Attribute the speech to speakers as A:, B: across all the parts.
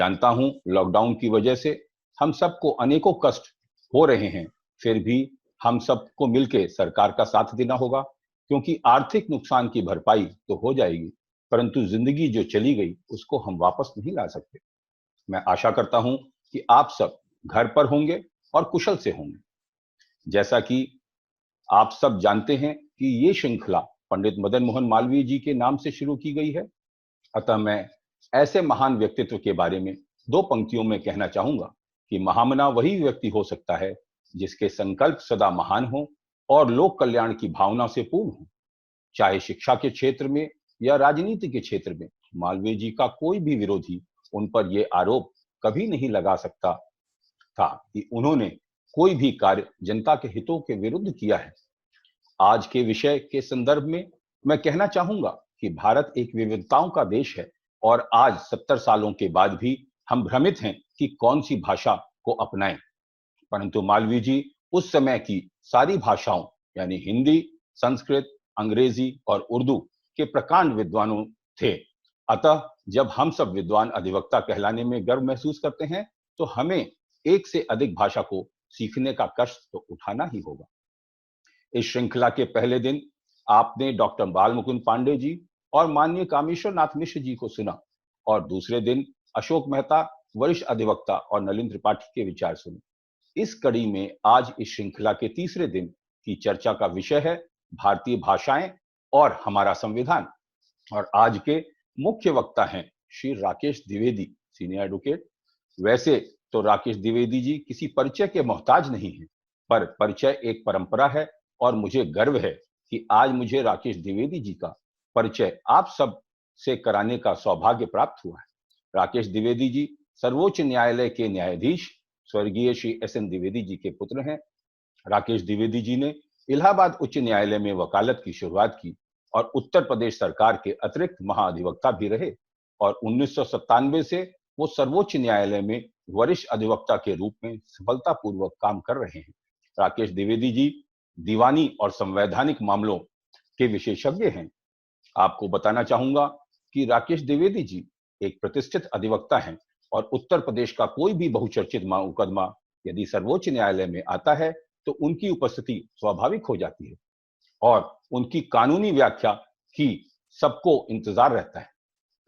A: जानता हूं लॉकडाउन की वजह से हम सबको अनेकों कष्ट हो रहे हैं, फिर भी हम सबको मिलकर सरकार का साथ देना होगा, क्योंकि आर्थिक नुकसान की भरपाई तो हो जाएगी, परंतु जिंदगी जो चली गई उसको हम वापस नहीं ला सकते। मैं आशा करता हूं कि आप सब घर पर होंगे और कुशल से होंगे। जैसा कि आप सब जानते हैं कि ये श्रृंखला पंडित मदन मोहन मालवीय जी के नाम से शुरू की गई है, अतः मैं ऐसे महान व्यक्तित्व के बारे में दो पंक्तियों में कहना चाहूंगा कि महामना वही व्यक्ति हो सकता है जिसके संकल्प सदा महान हो और लोक कल्याण की भावना से पूर्ण हो। चाहे शिक्षा के क्षेत्र में या राजनीति के क्षेत्र में मालवीय जी का कोई भी विरोधी उन पर यह आरोप कभी नहीं लगा सकता था कि उन्होंने कोई भी कार्य जनता के हितों के विरुद्ध किया है। आज के विषय के संदर्भ में मैं कहना चाहूंगा कि भारत एक विविधताओं का देश है और आज 70 सालों के बाद भी हम भ्रमित हैं कि कौन सी भाषा को अपनाएं, परंतु मालवीय जी उस समय की सारी भाषाओं यानी हिंदी, संस्कृत, अंग्रेजी और उर्दू के प्रकांड विद्वानों थे। अतः जब हम सब विद्वान अधिवक्ता कहलाने में गर्व महसूस करते हैं तो हमें एक से अधिक भाषा को सीखने का कष्ट तो उठाना ही होगा। इस श्रृंखला के पहले दिन आपने डॉक्टर बाल मुकुंद पांडे जी और माननीय कामेश्वर नाथ मिश्र जी को सुना और दूसरे दिन अशोक मेहता वरिष्ठ अधिवक्ता और नलिन त्रिपाठी के विचार सुने। इस कड़ी में आज इस श्रृंखला के तीसरे दिन की चर्चा का विषय है भारतीय भाषाएं और हमारा संविधान, और आज के मुख्य वक्ता हैं श्री राकेश द्विवेदी, सीनियर एडवोकेट। वैसे तो राकेश द्विवेदी जी किसी परिचय के मोहताज नहीं है, पर परिचय एक परंपरा है और मुझे गर्व है कि आज मुझे राकेश द्विवेदी जी का परिचय आप सब से कराने का सौभाग्य प्राप्त हुआ है। राकेश द्विवेदी जी सर्वोच्च न्यायालय के न्यायाधीश स्वर्गीय श्री एस.एन. द्विवेदी जी के पुत्र हैं। राकेश द्विवेदी जी ने इलाहाबाद उच्च न्यायालय में वकालत की शुरुआत की और उत्तर प्रदेश सरकार के अतिरिक्त महाअधिवक्ता भी रहे और 1997 से वो सर्वोच्च न्यायालय में वरिष्ठ अधिवक्ता के रूप में सफलतापूर्वक काम कर रहे हैं। राकेश द्विवेदी जी दीवानी और संवैधानिक मामलों के विशेषज्ञ हैं। आपको बताना चाहूंगा कि राकेश द्विवेदी जी एक प्रतिष्ठित अधिवक्ता हैं और उत्तर प्रदेश का कोई भी बहुचर्चित मुकदमा यदि सर्वोच्च न्यायालय में आता है तो उनकी उपस्थिति स्वाभाविक हो जाती है और उनकी कानूनी व्याख्या की सबको इंतजार रहता है।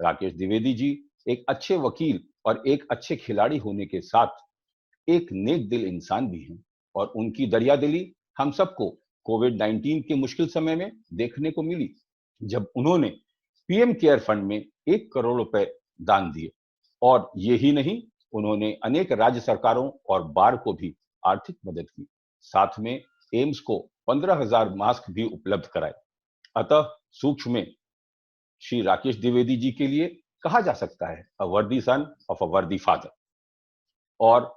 A: राकेश द्विवेदी जी एक अच्छे वकील और एक अच्छे खिलाड़ी होने के साथ एक नेक दिल इंसान भी हैं और उनकी दरियादिली हम सबको कोविड-19 के मुश्किल समय में देखने को मिली, जब उन्होंने पीएम केयर फंड में 1 करोड़ रुपए दान दिए और यही नहीं, उन्होंने अनेक राज्य सरकारों और बार को भी आर्थिक मदद की। साथ में एम्स को 15,000 मास्क भी उपलब्ध कराए। अतः सूक्ष्म में श्री राकेश द्विवेदी जी के लिए कहा जा सकता है अ वर्दी सन ऑफ अ वर्दी फादर। और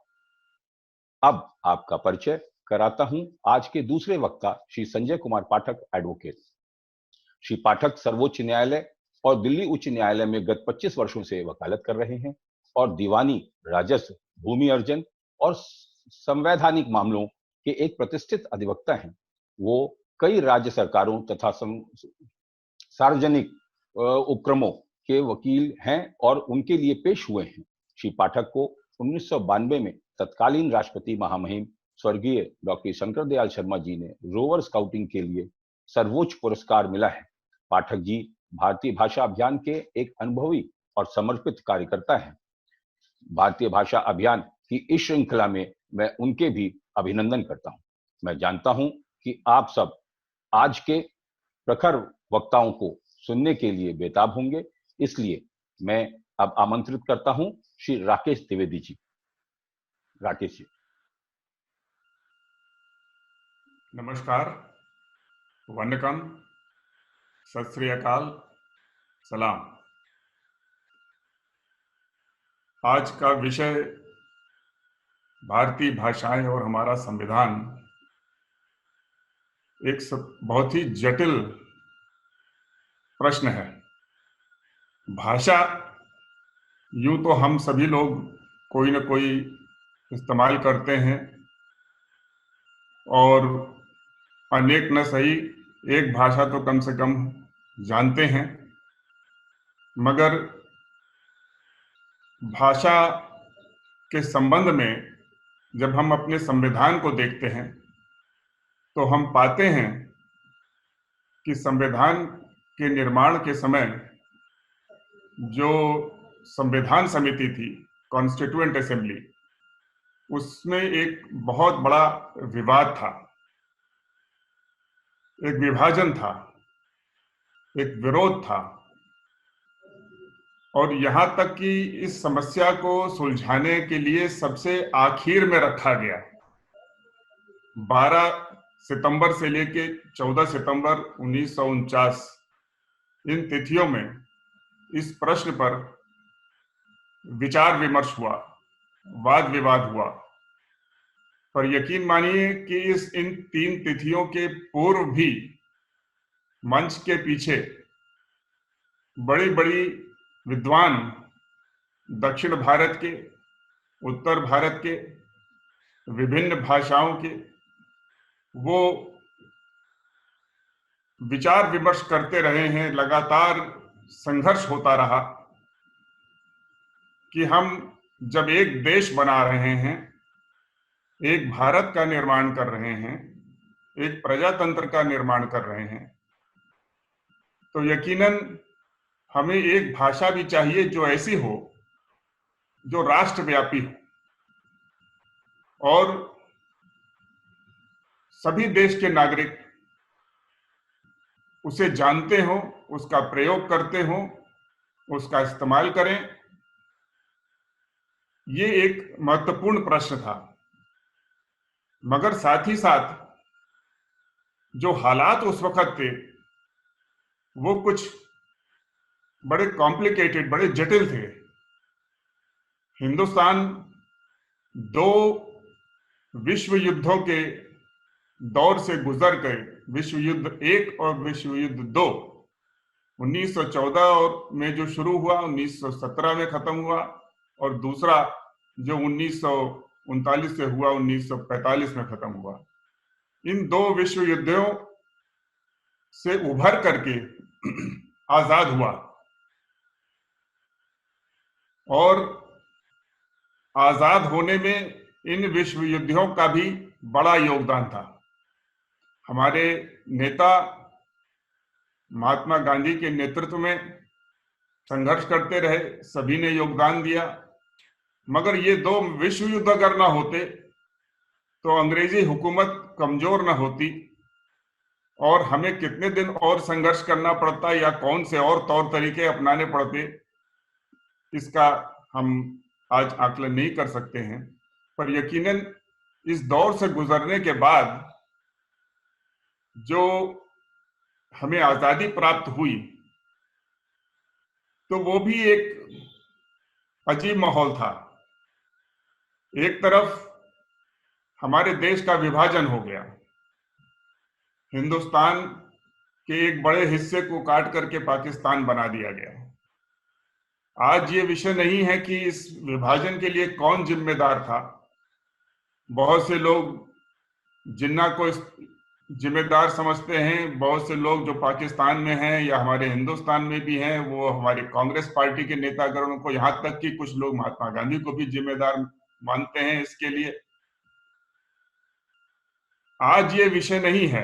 A: अब आपका परिचय कराता हूं आज के दूसरे वक्ता श्री संजय कुमार पाठक एडवोकेट। श्री पाठक सर्वोच्च न्यायालय और दिल्ली उच्च न्यायालय में गत 25 वर्षों से वकालत कर रहे हैं और दीवानी, राजस्व, भूमि अर्जन और संवैधानिक मामलों के एक प्रतिष्ठित अधिवक्ता हैं। वो कई राज्य सरकारों तथा सार्वजनिक उपक्रमों के वकील हैं और उनके लिए पेश हुए हैं। श्री पाठक को 1992 में तत्कालीन राष्ट्रपति महामहिम स्वर्गीय डॉक्टर शंकर दयाल शर्मा जी ने रोवर स्काउटिंग के लिए सर्वोच्च पुरस्कार मिला है। पाठक जी भारतीय भाषा अभियान के एक अनुभवी और समर्पित कार्यकर्ता हैं। भारतीय भाषा अभियान की इस श्रृंखला में मैं उनके भी अभिनंदन करता हूं। मैं जानता हूं कि आप सब आज के प्रखर वक्ताओं को सुनने के लिए बेताब होंगे, इसलिए मैं अब आमंत्रित करता हूं श्री राकेश द्विवेदी जी। राकेश जी।
B: नमस्कार, वंदकम, सत श्री अकाल, सलाम। आज का विषय भारतीय भाषाएं और हमारा संविधान एक बहुत ही जटिल प्रश्न है। भाषा यूं तो हम सभी लोग कोई न कोई इस्तेमाल करते हैं और अनेक न सही एक भाषा तो कम से कम जानते हैं, मगर भाषा के संबंध में जब हम अपने संविधान को देखते हैं तो हम पाते हैं कि संविधान के निर्माण के समय जो संविधान समिति थी, कॉन्स्टिट्यूएंट असेंबली, उसमें एक बहुत बड़ा विवाद था, एक विभाजन था, एक विरोध था, और यहां तक कि इस समस्या को सुलझाने के लिए सबसे आखिर में रखा गया। 12 सितंबर से लेके 14 सितंबर 1949 इन तिथियों में इस प्रश्न पर विचार विमर्श हुआ, वाद विवाद हुआ। पर यकीन मानिए कि इन 3 तिथियों के पूर्व भी मंच के पीछे बड़ी बड़ी विद्वान दक्षिण भारत के, उत्तर भारत के, विभिन्न भाषाओं के, वो विचार विमर्श करते रहे हैं। लगातार संघर्ष होता रहा कि हम जब एक देश बना रहे हैं, एक भारत का निर्माण कर रहे हैं, एक प्रजातंत्र का निर्माण कर रहे हैं, तो यकीनन हमें एक भाषा भी चाहिए जो ऐसी हो, जो राष्ट्रव्यापी हो और सभी देश के नागरिक उसे जानते हो, उसका प्रयोग करते हो, उसका इस्तेमाल करें। ये एक महत्वपूर्ण प्रश्न था। मगर साथ ही साथ जो हालात उस वक्त थे वो कुछ बड़े कॉम्प्लिकेटेड, बड़े जटिल थे। हिंदुस्तान 2 विश्व युद्धों के दौर से गुजर गए, विश्व युद्ध 1 और विश्व युद्ध 2। 1914 में जो शुरू हुआ 1917 में खत्म हुआ, और दूसरा जो 1939 से हुआ 1945 में खत्म हुआ। इन 2 विश्व युद्धों से उभर करके आजाद हुआ, और आजाद होने में इन विश्व युद्धों का भी बड़ा योगदान था। हमारे नेता महात्मा गांधी के नेतृत्व में संघर्ष करते रहे, सभी ने योगदान दिया। मगर ये 2 विश्व युद्ध अगर ना होते तो अंग्रेजी हुकूमत कमजोर न होती, और हमें कितने दिन और संघर्ष करना पड़ता या कौन से और तौर तरीके अपनाने पड़ते, इसका हम आज आकलन नहीं कर सकते हैं। पर यकीनन इस दौर से गुजरने के बाद जो हमें आजादी प्राप्त हुई, तो वो भी एक अजीब माहौल था। एक तरफ हमारे देश का विभाजन हो गया, हिंदुस्तान के एक बड़े हिस्से को काट करके पाकिस्तान बना दिया गया। आज ये विषय नहीं है कि इस विभाजन के लिए कौन जिम्मेदार था। बहुत से लोग जिन्ना को जिम्मेदार समझते हैं, बहुत से लोग जो पाकिस्तान में हैं या हमारे हिंदुस्तान में भी हैं, वो हमारे कांग्रेस पार्टी के नेतागणों को, यहाँ तक कि कुछ लोग महात्मा गांधी को भी जिम्मेदार मानते हैं इसके लिए। आज ये विषय नहीं है,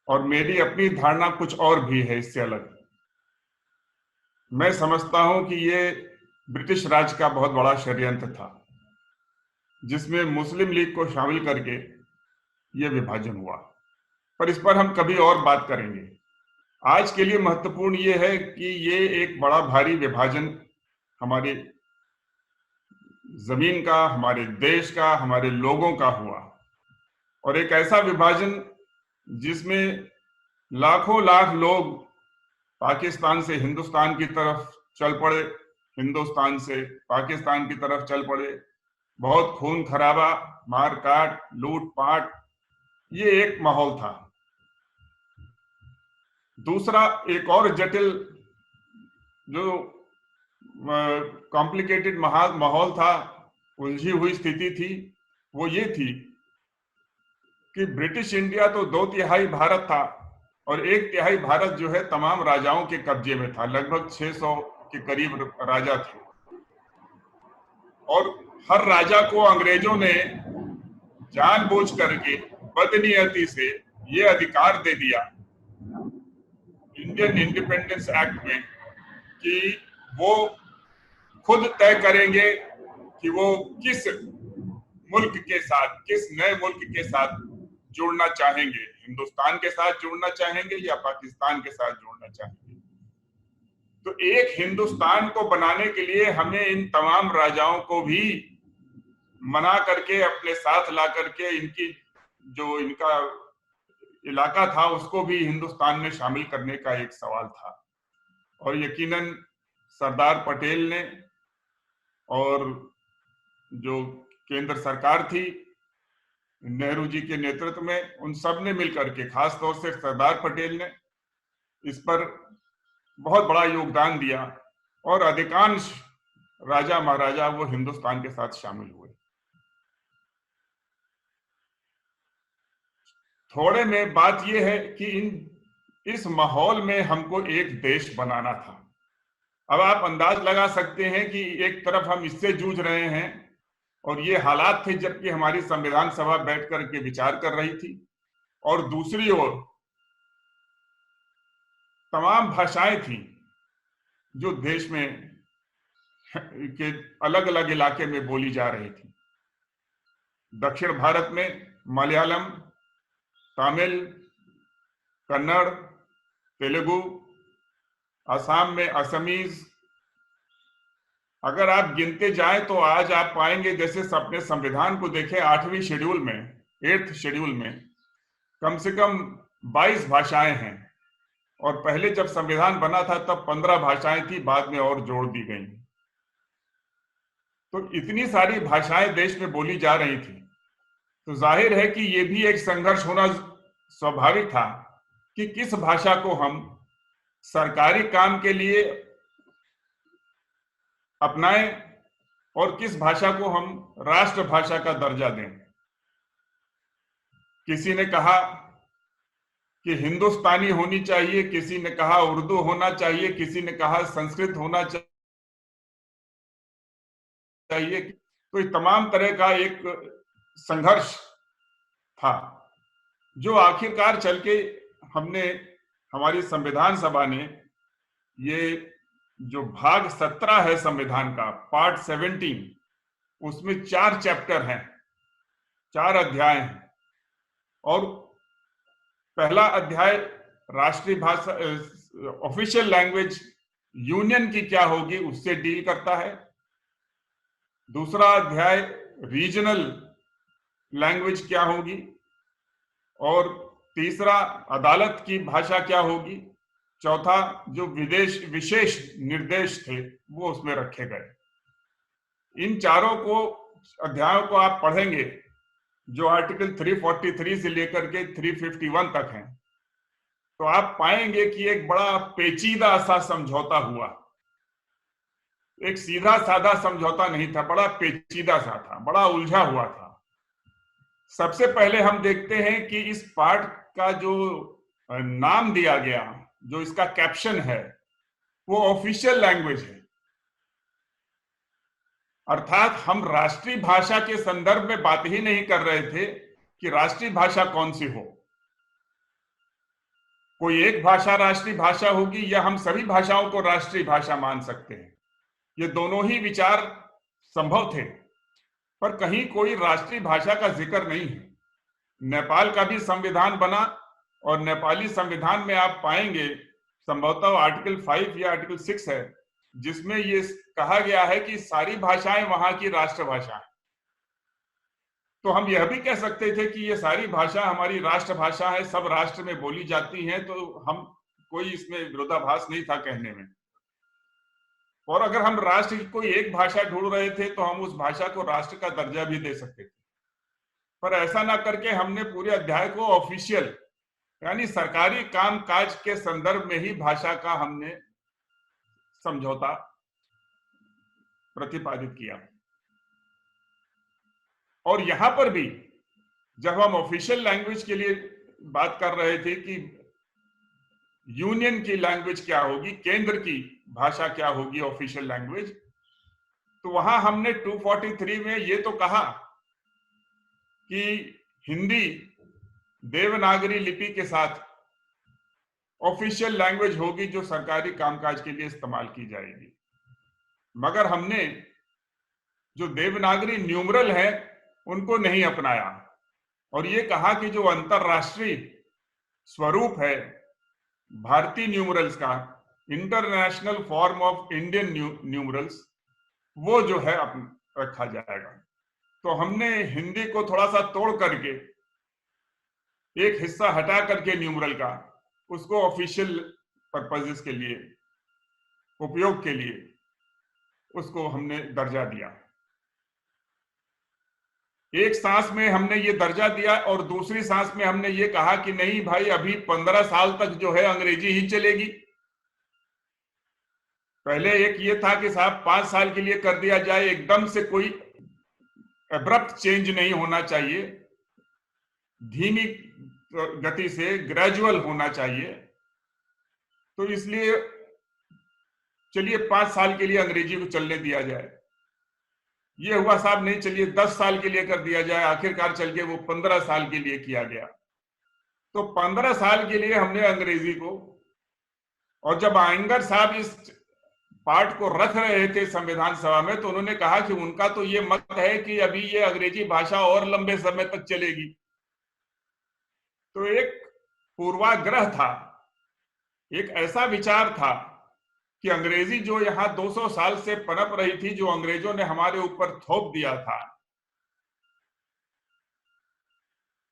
B: और मेरी अपनी धारणा कुछ और भी है इससे अलग। मैं समझता हूं कि ये ब्रिटिश राज का बहुत बड़ा षड्यंत्र था, जिसमें मुस्लिम लीग को शामिल करके ये विभाजन हुआ। पर इस पर हम कभी और बात करेंगे। आज के लिए महत्वपूर्ण ये है कि ये एक बड़ा भारी विभाजन हमारी जमीन का, हमारे देश का, हमारे लोगों का हुआ, और एक ऐसा विभाजन जिसमें लाखों लाख लोग पाकिस्तान से हिंदुस्तान की तरफ चल पड़े, हिंदुस्तान से पाकिस्तान की तरफ चल पड़े। बहुत खून खराबा, मार काट, लूटपाट, ये एक माहौल था। दूसरा एक और जटिल जो कॉम्प्लिकेटेड माहौल था, उलझी हुई स्थिति थी, वो ये थी कि ब्रिटिश इंडिया तो 2/3 भारत था, और 1/3 भारत जो है तमाम राजाओं के कब्जे में था। लगभग 600 के करीब राजा थे और हर राजा को अंग्रेजों ने जानबूझ करके बदनीयती से ये अधिकार दे दिया इंडियन इंडिपेंडेंस एक्ट में कि वो खुद तय करेंगे कि वो किस मुल्क के साथ, किस नए मुल्क के साथ जुड़ना चाहेंगे, हिंदुस्तान के साथ जुड़ना चाहेंगे या पाकिस्तान के साथ जुड़ना चाहेंगे। तो एक हिंदुस्तान को बनाने के लिए हमें इन तमाम राजाओं को भी मना करके अपने साथ ला करके इनकी जो इनका इलाका था उसको भी हिंदुस्तान में शामिल करने का एक सवाल था और यकीनन सरदार पटेल ने और जो केंद्र सरकार थी नेहरू जी के नेतृत्व में, उन सब ने मिलकर के, खास तौर से सरदार पटेल ने इस पर बहुत बड़ा योगदान दिया और अधिकांश राजा महाराजा वो हिंदुस्तान के साथ शामिल हुए। थोड़े में बात यह है कि इस माहौल में हमको एक देश बनाना था। अब आप अंदाज लगा सकते हैं कि एक तरफ हम इससे जूझ रहे हैं और ये हालात थे जबकि हमारी संविधान सभा बैठ करके विचार कर रही थी और दूसरी ओर तमाम भाषाएं थी जो देश में के अलग अलग इलाके में बोली जा रही थी। दक्षिण भारत में मलयालम, तमिल, कन्नड़, तेलुगु, असम में असमीज, अगर आप गिनते जाएं तो आज आप पाएंगे, जैसे अपने संविधान को देखें, 8वीं शेड्यूल में, 8th शेड्यूल में कम से कम 22 भाषाएं हैं और पहले जब संविधान बना था तब 15 भाषाएं थी, बाद में और जोड़ दी गई। तो इतनी सारी भाषाएं देश में बोली जा रही थी, तो जाहिर है कि ये भी एक संघर्ष होना स्वाभाविक था कि किस भाषा को हम सरकारी काम के लिए अपनाएं और किस भाषा को हम राष्ट्रभाषा का दर्जा दें। किसी ने कहा कि हिंदुस्तानी होनी चाहिए, किसी ने कहा उर्दू होना चाहिए, किसी ने कहा संस्कृत होना चाहिए। तो इस तमाम तरह का एक संघर्ष था जो आखिरकार चल के हमारी संविधान सभा ने ये जो भाग 17 है संविधान का, पार्ट 17, उसमें 4 चैप्टर हैं, 4 अध्याय हैं और पहला अध्याय राष्ट्रीय भाषा, ऑफिशियल लैंग्वेज यूनियन की क्या होगी उससे डील करता है। दूसरा अध्याय रीजनल लैंग्वेज क्या होगी और तीसरा अदालत की भाषा क्या होगी। चौथा जो विशेष निर्देश थे वो उसमें रखे गए। इन चारों को अध्यायों को आप पढ़ेंगे जो आर्टिकल 343 से लेकर के 351 तक हैं, तो आप पाएंगे कि एक बड़ा पेचीदा सा समझौता हुआ। एक सीधा साधा समझौता नहीं था, बड़ा पेचीदा सा था, बड़ा उलझा हुआ था। सबसे पहले हम देखते हैं कि इस पार्ट का जो नाम दिया गया, जो इसका कैप्शन है, वो ऑफिशियल लैंग्वेज है। अर्थात हम राष्ट्रीय भाषा के संदर्भ में बात ही नहीं कर रहे थे कि राष्ट्रीय भाषा कौन सी हो, कोई एक भाषा राष्ट्रीय भाषा होगी या हम सभी भाषाओं को राष्ट्रीय भाषा मान सकते हैं। ये दोनों ही विचार संभव थे, पर कहीं कोई राष्ट्रीय भाषा का जिक्र नहीं है। नेपाल का भी संविधान बना और नेपाली संविधान में आप पाएंगे संभवतः आर्टिकल 5 या आर्टिकल 6 है, जिसमें ये कहा गया है कि सारी भाषाएं वहां की राष्ट्रभाषा है। तो हम यह भी कह सकते थे कि ये सारी भाषा हमारी राष्ट्रभाषा है, सब राष्ट्र में बोली जाती हैं, तो हम कोई इसमें विरोधाभास नहीं था कहने में। और अगर हम राष्ट्र की कोई एक भाषा ढूंढ रहे थे तो हम उस भाषा को राष्ट्र का दर्जा भी दे सकते थे, पर ऐसा ना करके हमने पूरे अध्याय को ऑफिशियल यानी सरकारी कामकाज के संदर्भ में ही भाषा का हमने समझौता प्रतिपादित किया। और यहां पर भी जब हम ऑफिशियल लैंग्वेज के लिए बात कर रहे थे कि यूनियन की लैंग्वेज क्या होगी, केंद्र की भाषा क्या होगी, ऑफिशियल लैंग्वेज। तो वहां हमने 243 में ये तो कहा कि हिंदी देवनागरी लिपि के साथ ऑफिशियल लैंग्वेज होगी जो सरकारी कामकाज के लिए इस्तेमाल की जाएगी, मगर हमने जो देवनागरी न्यूमरल है उनको नहीं अपनाया और ये कहा कि जो अंतरराष्ट्रीय स्वरूप है भारतीय न्यूमरल्स का, international form of Indian numerals, वो जो है रखा जाएगा। तो हमने हिंदी को थोड़ा सा तोड़ करके एक हिस्सा हटा करके न्यूमरल का, उसको ऑफिशियल पर्पसेस के लिए, उपयोग के लिए उसको हमने दर्जा दिया। एक सांस में हमने ये दर्जा दिया और दूसरी सांस में हमने ये कहा कि नहीं भाई, अभी 15 साल तक जो है अंग्रेजी ही चलेगी। पहले एक ये था कि साहब 5 साल के लिए कर दिया जाए, एकदम से कोई अब्रप्ट चेंज नहीं होना चाहिए, धीमी गति से ग्रेजुअल होना चाहिए। तो इसलिए चलिए 5 साल के लिए अंग्रेजी को चलने दिया जाए। ये हुआ साहब नहीं, चलिए 10 साल के लिए कर दिया जाए। आखिरकार चल के वो 15 साल के लिए किया गया। तो 15 साल के लिए हमने अंग्रेजी को, और जब आयंगर साहब इस पार्ट को रख रहे थे संविधान सभा में, तो उन्होंने कहा कि उनका तो ये मत है कि अभी ये अंग्रेजी भाषा और लंबे समय तक चलेगी। तो एक पूर्वाग्रह था, एक ऐसा विचार था कि अंग्रेजी जो यहां 200 साल से पनप रही थी, जो अंग्रेजों ने हमारे ऊपर थोप दिया था,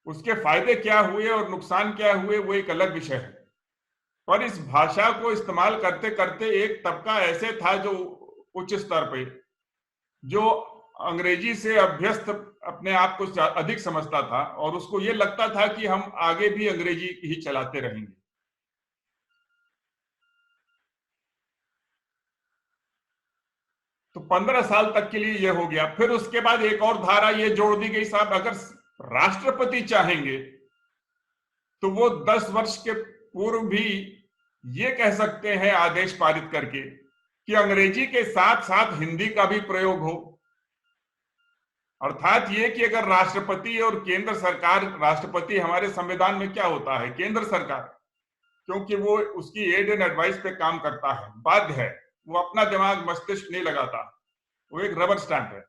B: उसके फायदे क्या हुए और नुकसान क्या हुए वो एक अलग विषय है। पर इस भाषा को इस्तेमाल करते करते एक तबका ऐसे था जो उच्च स्तर पे, जो अंग्रेजी से अभ्यस्त अपने आप को अधिक समझता था और उसको ये लगता था कि हम आगे भी अंग्रेजी ही चलाते रहेंगे। तो 15 साल तक के लिए ये हो गया। फिर उसके बाद एक और धारा ये जोड़ दी गई, साहब अगर राष्ट्रपति चाहेंगे तो वो 10 वर्ष के पूर्व भी ये कह सकते हैं आदेश पारित करके कि अंग्रेजी के साथ साथ हिंदी का भी प्रयोग हो। अर्थात ये कि अगर राष्ट्रपति और केंद्र सरकार, राष्ट्रपति हमारे संविधान में क्या होता है, केंद्र सरकार, क्योंकि वो उसकी एड एंड एडवाइस पे काम करता है, बाध्य है, वो अपना दिमाग मस्तिष्क नहीं लगाता, वो एक रबर स्टैंप है।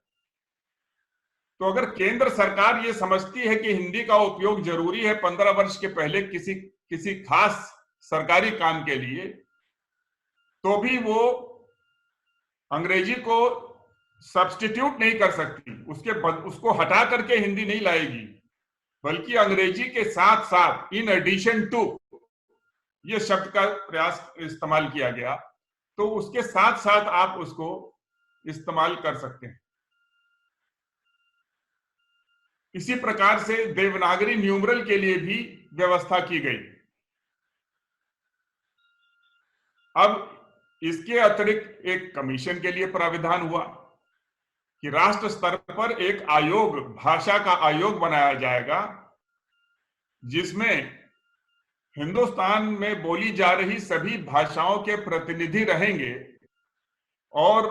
B: तो अगर केंद्र सरकार ये समझती है कि हिंदी का उपयोग जरूरी है 15 वर्ष के पहले किसी खास सरकारी काम के लिए, तो भी वो अंग्रेजी को सब्स्टिट्यूट नहीं कर सकती, उसको हटा करके हिंदी नहीं लाएगी, बल्कि अंग्रेजी के साथ साथ इन एडिशन टू, ये शब्द का प्रयास इस्तेमाल किया गया, तो उसके साथ साथ आप उसको इस्तेमाल कर सकते हैं। इसी प्रकार से देवनागरी न्यूमरल के लिए भी व्यवस्था की गई। अब इसके अतिरिक्त एक कमीशन के लिए प्राविधान हुआ कि राष्ट्र स्तर पर एक आयोग, भाषा का आयोग बनाया जाएगा, जिसमें हिंदुस्तान में बोली जा रही सभी भाषाओं के प्रतिनिधि रहेंगे और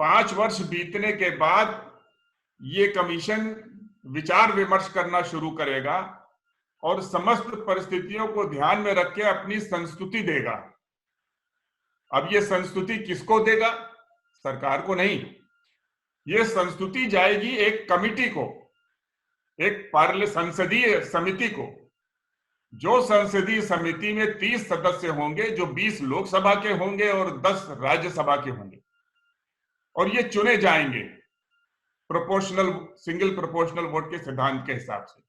B: 5 वर्ष बीतने के बाद ये कमीशन विचार विमर्श करना शुरू करेगा और समस्त परिस्थितियों को ध्यान में रख के अपनी संस्तुति देगा। अब ये संस्तुति किसको देगा? सरकार को नहीं, ये संस्तुति जाएगी एक कमिटी को, एक संसदीय समिति को, जो संसदीय समिति में 30 सदस्य होंगे, जो 20 लोकसभा के होंगे और 10 राज्यसभा के होंगे, और ये चुने जाएंगे प्रोपोर्शनल, सिंगल प्रोपोर्शनल वोट के सिद्धांत के हिसाब से।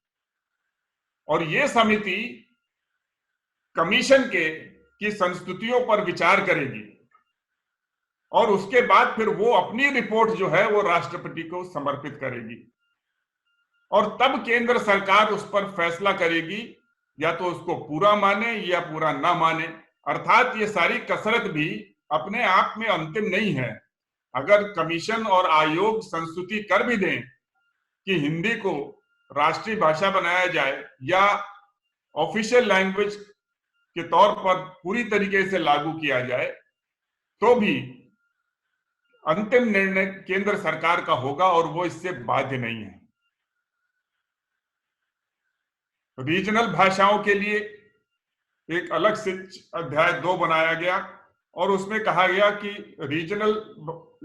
B: और ये समिति कमीशन की संस्तुतियों पर विचार करेगी और उसके बाद फिर वो अपनी रिपोर्ट जो है वो राष्ट्रपति को समर्पित करेगी और तब केंद्र सरकार उस पर फैसला करेगी, या तो उसको पूरा माने या पूरा ना माने। अर्थात ये सारी कसरत भी अपने आप में अंतिम नहीं है। अगर कमीशन और आयोग संस्तुति कर भी दें कि हिंदी को राष्ट्रीय भाषा बनाया जाए या ऑफिशियल लैंग्वेज के तौर पर पूरी तरीके से लागू किया जाए तो भी अंतिम निर्णय केंद्र सरकार का होगा और वो इससे बाध्य नहीं है। रीजनल भाषाओं के लिए एक अलग से अध्याय 2 बनाया गया और उसमें कहा गया कि रीजनल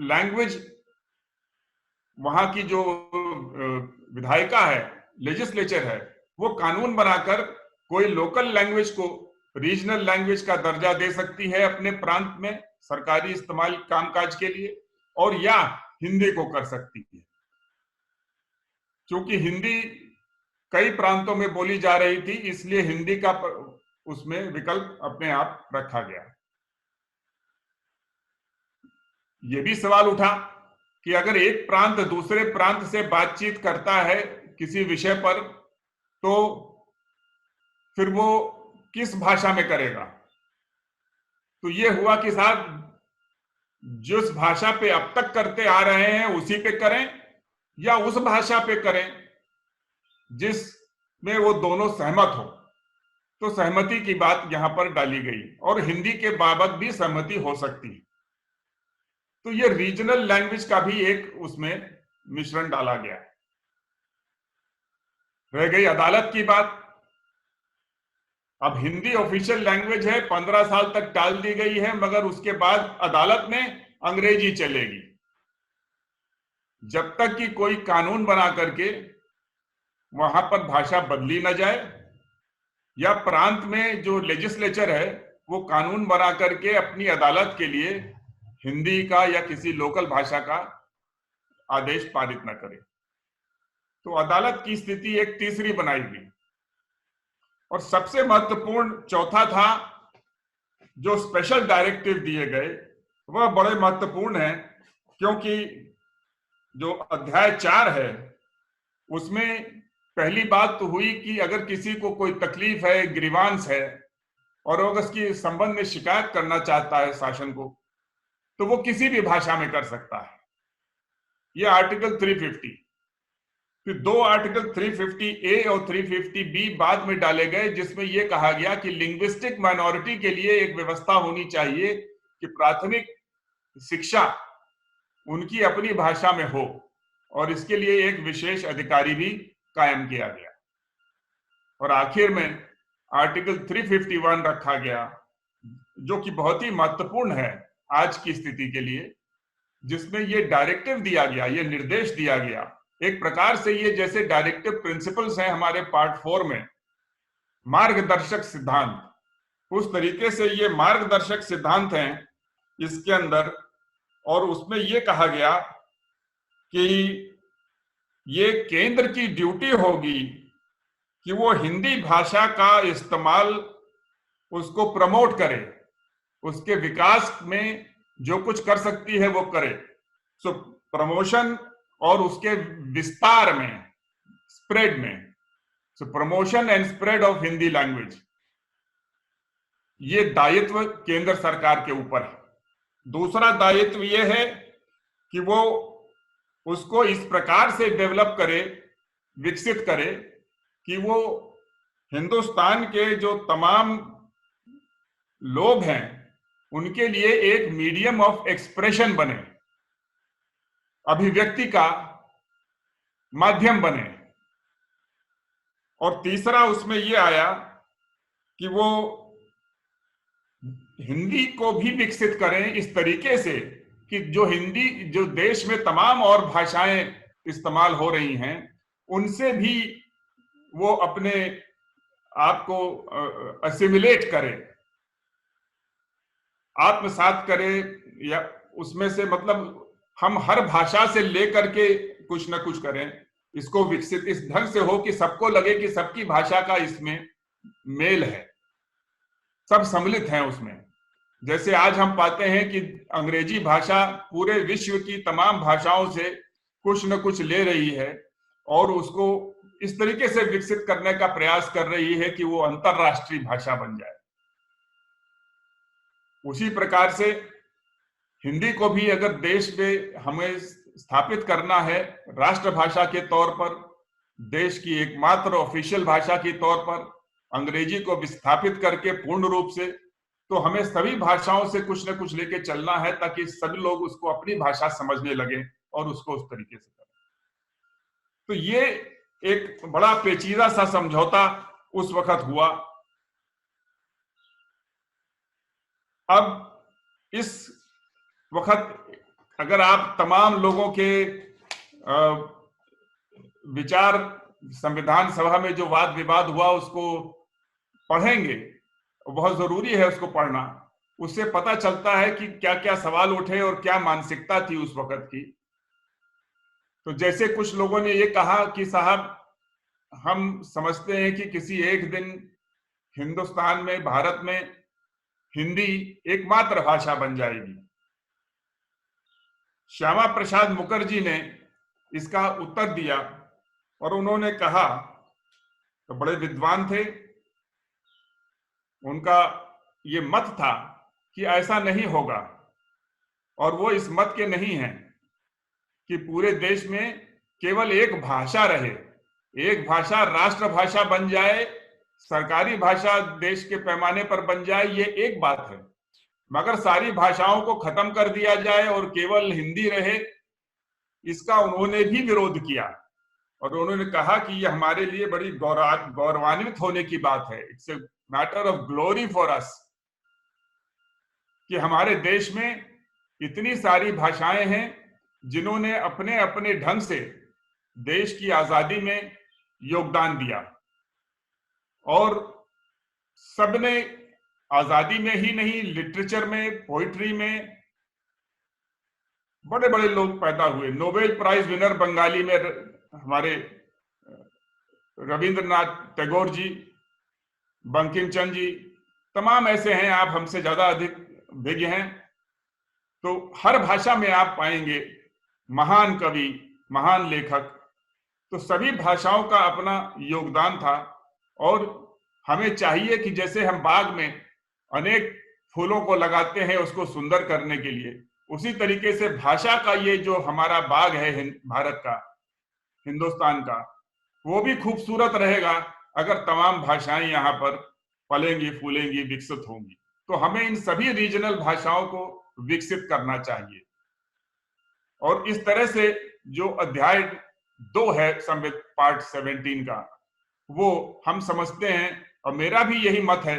B: लैंग्वेज, वहां की जो विधायिका है, लेजिस्लेचर है, वो कानून बनाकर कोई लोकल लैंग्वेज को रीजनल लैंग्वेज का दर्जा दे सकती है अपने प्रांत में सरकारी इस्तेमाल कामकाज के लिए, और या हिंदी को कर सकती है। क्योंकि हिंदी कई प्रांतों में बोली जा रही थी, इसलिए हिंदी का उसमें विकल्प अपने आप रखा गया। यह भी सवाल उठा कि अगर एक प्रांत दूसरे प्रांत से बातचीत करता है किसी विषय पर, तो फिर वो किस भाषा में करेगा? तो ये हुआ कि साहब जिस भाषा पे अब तक करते आ रहे हैं उसी पे करें, या उस भाषा पे करें जिसमें वो दोनों सहमत हो। तो सहमति की बात यहां पर डाली गई और हिंदी के बाबत भी सहमति हो सकती है। तो ये रीजनल लैंग्वेज का भी एक उसमें मिश्रण डाला गया। रह गई अदालत की बात। अब हिंदी ऑफिशियल लैंग्वेज है, 15 साल तक टाल दी गई है, मगर उसके बाद अदालत में अंग्रेजी चलेगी जब तक कि कोई कानून बना करके वहां पर भाषा बदली ना जाए, या प्रांत में जो लेजिस्लेचर है वो कानून बना करके अपनी अदालत के लिए हिंदी का या किसी लोकल भाषा का आदेश पारित न करे। तो अदालत की स्थिति एक तीसरी बनाई गई। और सबसे महत्वपूर्ण चौथा था, जो स्पेशल डायरेक्टिव दिए गए वह बड़े महत्वपूर्ण है, क्योंकि जो अध्याय 4 है उसमें पहली बात तो हुई कि अगर किसी को कोई तकलीफ है, ग्रीवांस है, और अगर उसकी संबंध में शिकायत करना चाहता है शासन को, तो वो किसी भी भाषा में कर सकता है। ये आर्टिकल 350। फिर 2 आर्टिकल 350A और 350B बाद में डाले गए, जिसमें यह कहा गया कि लिंग्विस्टिक माइनॉरिटी के लिए एक व्यवस्था होनी चाहिए कि प्राथमिक शिक्षा उनकी अपनी भाषा में हो, और इसके लिए एक विशेष अधिकारी भी कायम किया गया। और आखिर में आर्टिकल 351 रखा गया, जो कि बहुत ही महत्वपूर्ण है आज की स्थिति के लिए, जिसमें ये डायरेक्टिव दिया गया, ये निर्देश दिया गया। एक प्रकार से ये जैसे डायरेक्टिव प्रिंसिपल्स हैं हमारे पार्ट 4 में, मार्गदर्शक सिद्धांत, उस तरीके से ये मार्गदर्शक सिद्धांत हैं इसके अंदर। और उसमें ये कहा गया कि ये केंद्र की ड्यूटी होगी कि वो हिंदी भाषा का इस्तेमाल उसको प्रमोट करे, उसके विकास में जो कुछ कर सकती है वो करे। सो प्रमोशन और उसके विस्तार में, स्प्रेड में, so promotion and spread of Hindi language, ये दायित्व केंद्र सरकार के ऊपर है। दूसरा दायित्व ये है कि वो उसको इस प्रकार से डेवलप करे, विकसित करे कि वो हिंदुस्तान के जो तमाम लोग हैं उनके लिए एक मीडियम ऑफ एक्सप्रेशन बने, अभिव्यक्ति का माध्यम बने। और तीसरा उसमें यह आया कि वो हिंदी को भी विकसित करें इस तरीके से कि जो हिंदी, जो देश में तमाम और भाषाएं इस्तेमाल हो रही हैं, उनसे भी वो अपने आप को असिमिलेट करे, आत्मसात करे, या उसमें से मतलब हम हर भाषा से लेकर के कुछ ना कुछ करें, इसको विकसित इस ढंग से हो कि सबको लगे कि सबकी भाषा का इसमें मेल है, सब सम्मिलित हैं उसमें। जैसे आज हम पाते हैं कि अंग्रेजी भाषा पूरे विश्व की तमाम भाषाओं से कुछ न कुछ ले रही है और उसको इस तरीके से विकसित करने का प्रयास कर रही है कि वो अंतरराष्ट्रीय भाषा बन जाए। उसी प्रकार से हिंदी को भी अगर देश में हमें स्थापित करना है राष्ट्रभाषा के तौर पर, देश की एकमात्र ऑफिशियल भाषा के तौर पर, अंग्रेजी को विस्थापित करके पूर्ण रूप से, तो हमें सभी भाषाओं से कुछ न कुछ लेके चलना है ताकि सभी लोग उसको अपनी भाषा समझने लगे और उसको उस तरीके से करें। तो ये एक बड़ा पेचीदा सा समझौता उस वक्त हुआ। अब इस वक्त अगर आप तमाम लोगों के विचार, संविधान सभा में जो वाद विवाद हुआ उसको पढ़ेंगे, बहुत जरूरी है उसको पढ़ना, उससे पता चलता है कि क्या क्या सवाल उठे और क्या मानसिकता थी उस वक्त की। तो जैसे कुछ लोगों ने ये कहा कि साहब हम समझते हैं कि किसी एक दिन हिंदुस्तान में, भारत में हिंदी एकमात्र भाषा बन जाएगी। श्यामा प्रसाद मुखर्जी ने इसका उत्तर दिया और उन्होंने कहा, तो बड़े विद्वान थे, उनका ये मत था कि ऐसा नहीं होगा, और वो इस मत के नहीं हैं कि पूरे देश में केवल एक भाषा रहे, एक भाषा राष्ट्रभाषा बन जाए, सरकारी भाषा देश के पैमाने पर बन जाए, ये एक बात है, मगर सारी भाषाओं को खत्म कर दिया जाए और केवल हिंदी रहे, इसका उन्होंने भी विरोध किया। और उन्होंने कहा कि ये हमारे लिए बड़ी गौरवान्वित होने की बात है, it's a matter of glory for us, कि हमारे देश में इतनी सारी भाषाएं हैं जिन्होंने अपने अपने ढंग से देश की आजादी में योगदान दिया, और सबने आजादी में ही नहीं, लिटरेचर में, पोइट्री में बड़े बड़े लोग पैदा हुए। नोबेल प्राइज विनर बंगाली में हमारे रविंद्रनाथ टैगोर जी, बंकिम चंद्र जी, तमाम ऐसे हैं, आप हमसे ज्यादा अधिक विज्ञ हैं। तो हर भाषा में आप पाएंगे महान कवि, महान लेखक। तो सभी भाषाओं का अपना योगदान था, और हमें चाहिए कि जैसे हम बाग में अनेक फूलों को लगाते हैं उसको सुंदर करने के लिए, उसी तरीके से भाषा का ये जो हमारा बाग है भारत का, हिंदुस्तान का, वो भी खूबसूरत रहेगा अगर तमाम भाषाएं यहाँ पर फलेंगी, फूलेंगी, विकसित होंगी। तो हमें इन सभी रीजनल भाषाओं को विकसित करना चाहिए। और इस तरह से जो अध्याय 2 है संविधान पार्ट 17 का, वो हम समझते हैं, और मेरा भी यही मत है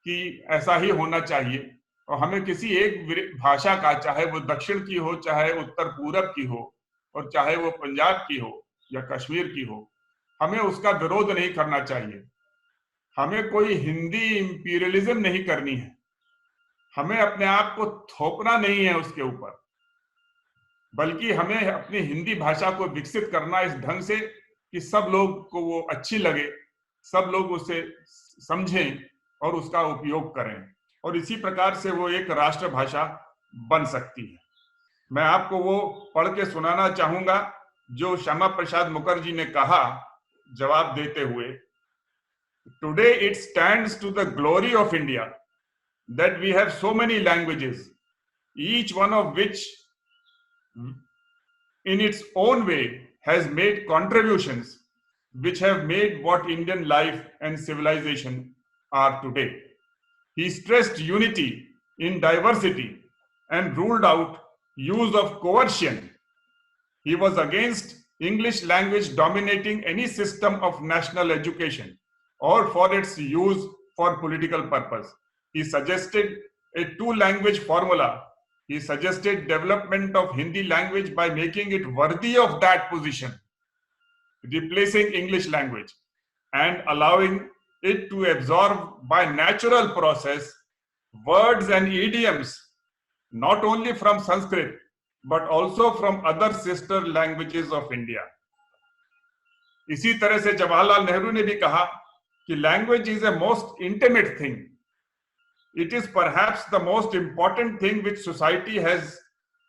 B: कि ऐसा ही होना चाहिए। और हमें किसी एक भाषा का, चाहे वो दक्षिण की हो, चाहे उत्तर पूरब की हो, और चाहे वो पंजाब की हो या कश्मीर की हो, हमें उसका विरोध नहीं करना चाहिए। हमें कोई हिंदी इंपीरियलिज्म नहीं करनी है, हमें अपने आप को थोपना नहीं है उसके ऊपर, बल्कि हमें अपनी हिंदी भाषा को विकसित करना इस ढंग से कि सब लोग को वो अच्छी लगे, सब लोग उसे समझें और उसका उपयोग करें, और इसी प्रकार से वो एक राष्ट्रभाषा बन सकती है। मैं आपको वो पढ़ के सुनाना चाहूंगा जो श्यामा प्रसाद मुखर्जी ने कहा जवाब देते हुए। Today it stands to the glory of India that we have so many languages, each one of which in its own way has made contributions which have made what Indian life and civilization are today. He stressed unity in diversity and ruled out use of coercion. He was against English language dominating any system of national education or for its use for political purpose. He suggested a 2-language formula. He suggested development of Hindi language by making it worthy of that position, replacing English language and allowing it to absorb by natural process words and idioms, not only from Sanskrit, but also from other sister languages of India. इसी तरह से जवाहरलाल नेहरू ने भी कहा कि language is a most intimate thing. It is perhaps the most important thing which society has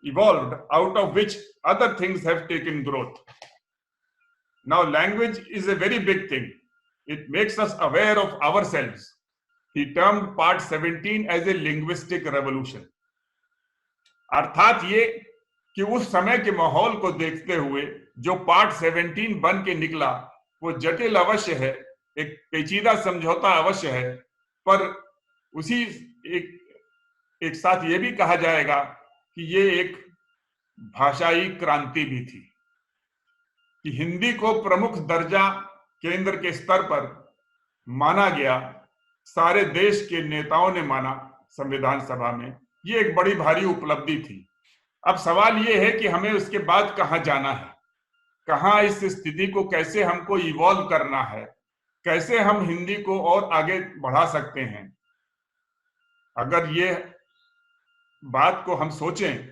B: evolved, out of which other things have taken growth. Now, language is a very big thing. It makes us aware of ourselves. He termed part 17 as a linguistic revolution. अर्थात ये कि उस समय के माहौल को देखते हुए जो पार्ट 17 बन के निकला वो जटिल अवश्य है, एक पेचीदा समझौता अवश्य है, पर उसी एक साथ ये भी कहा जाएगा कि ये एक भाषाई क्रांति भी थी कि हिंदी को प्रमुख दर्जा केंद्र के स्तर पर माना गया, सारे देश के नेताओं ने माना संविधान सभा में। ये एक बड़ी भारी उपलब्धि थी। अब सवाल ये है कि हमें उसके बाद कहां जाना है, कहां इस स्थिति को कैसे हमको इवॉल्व करना है, कैसे हम हिंदी को और आगे बढ़ा सकते हैं। अगर ये बात को हम सोचें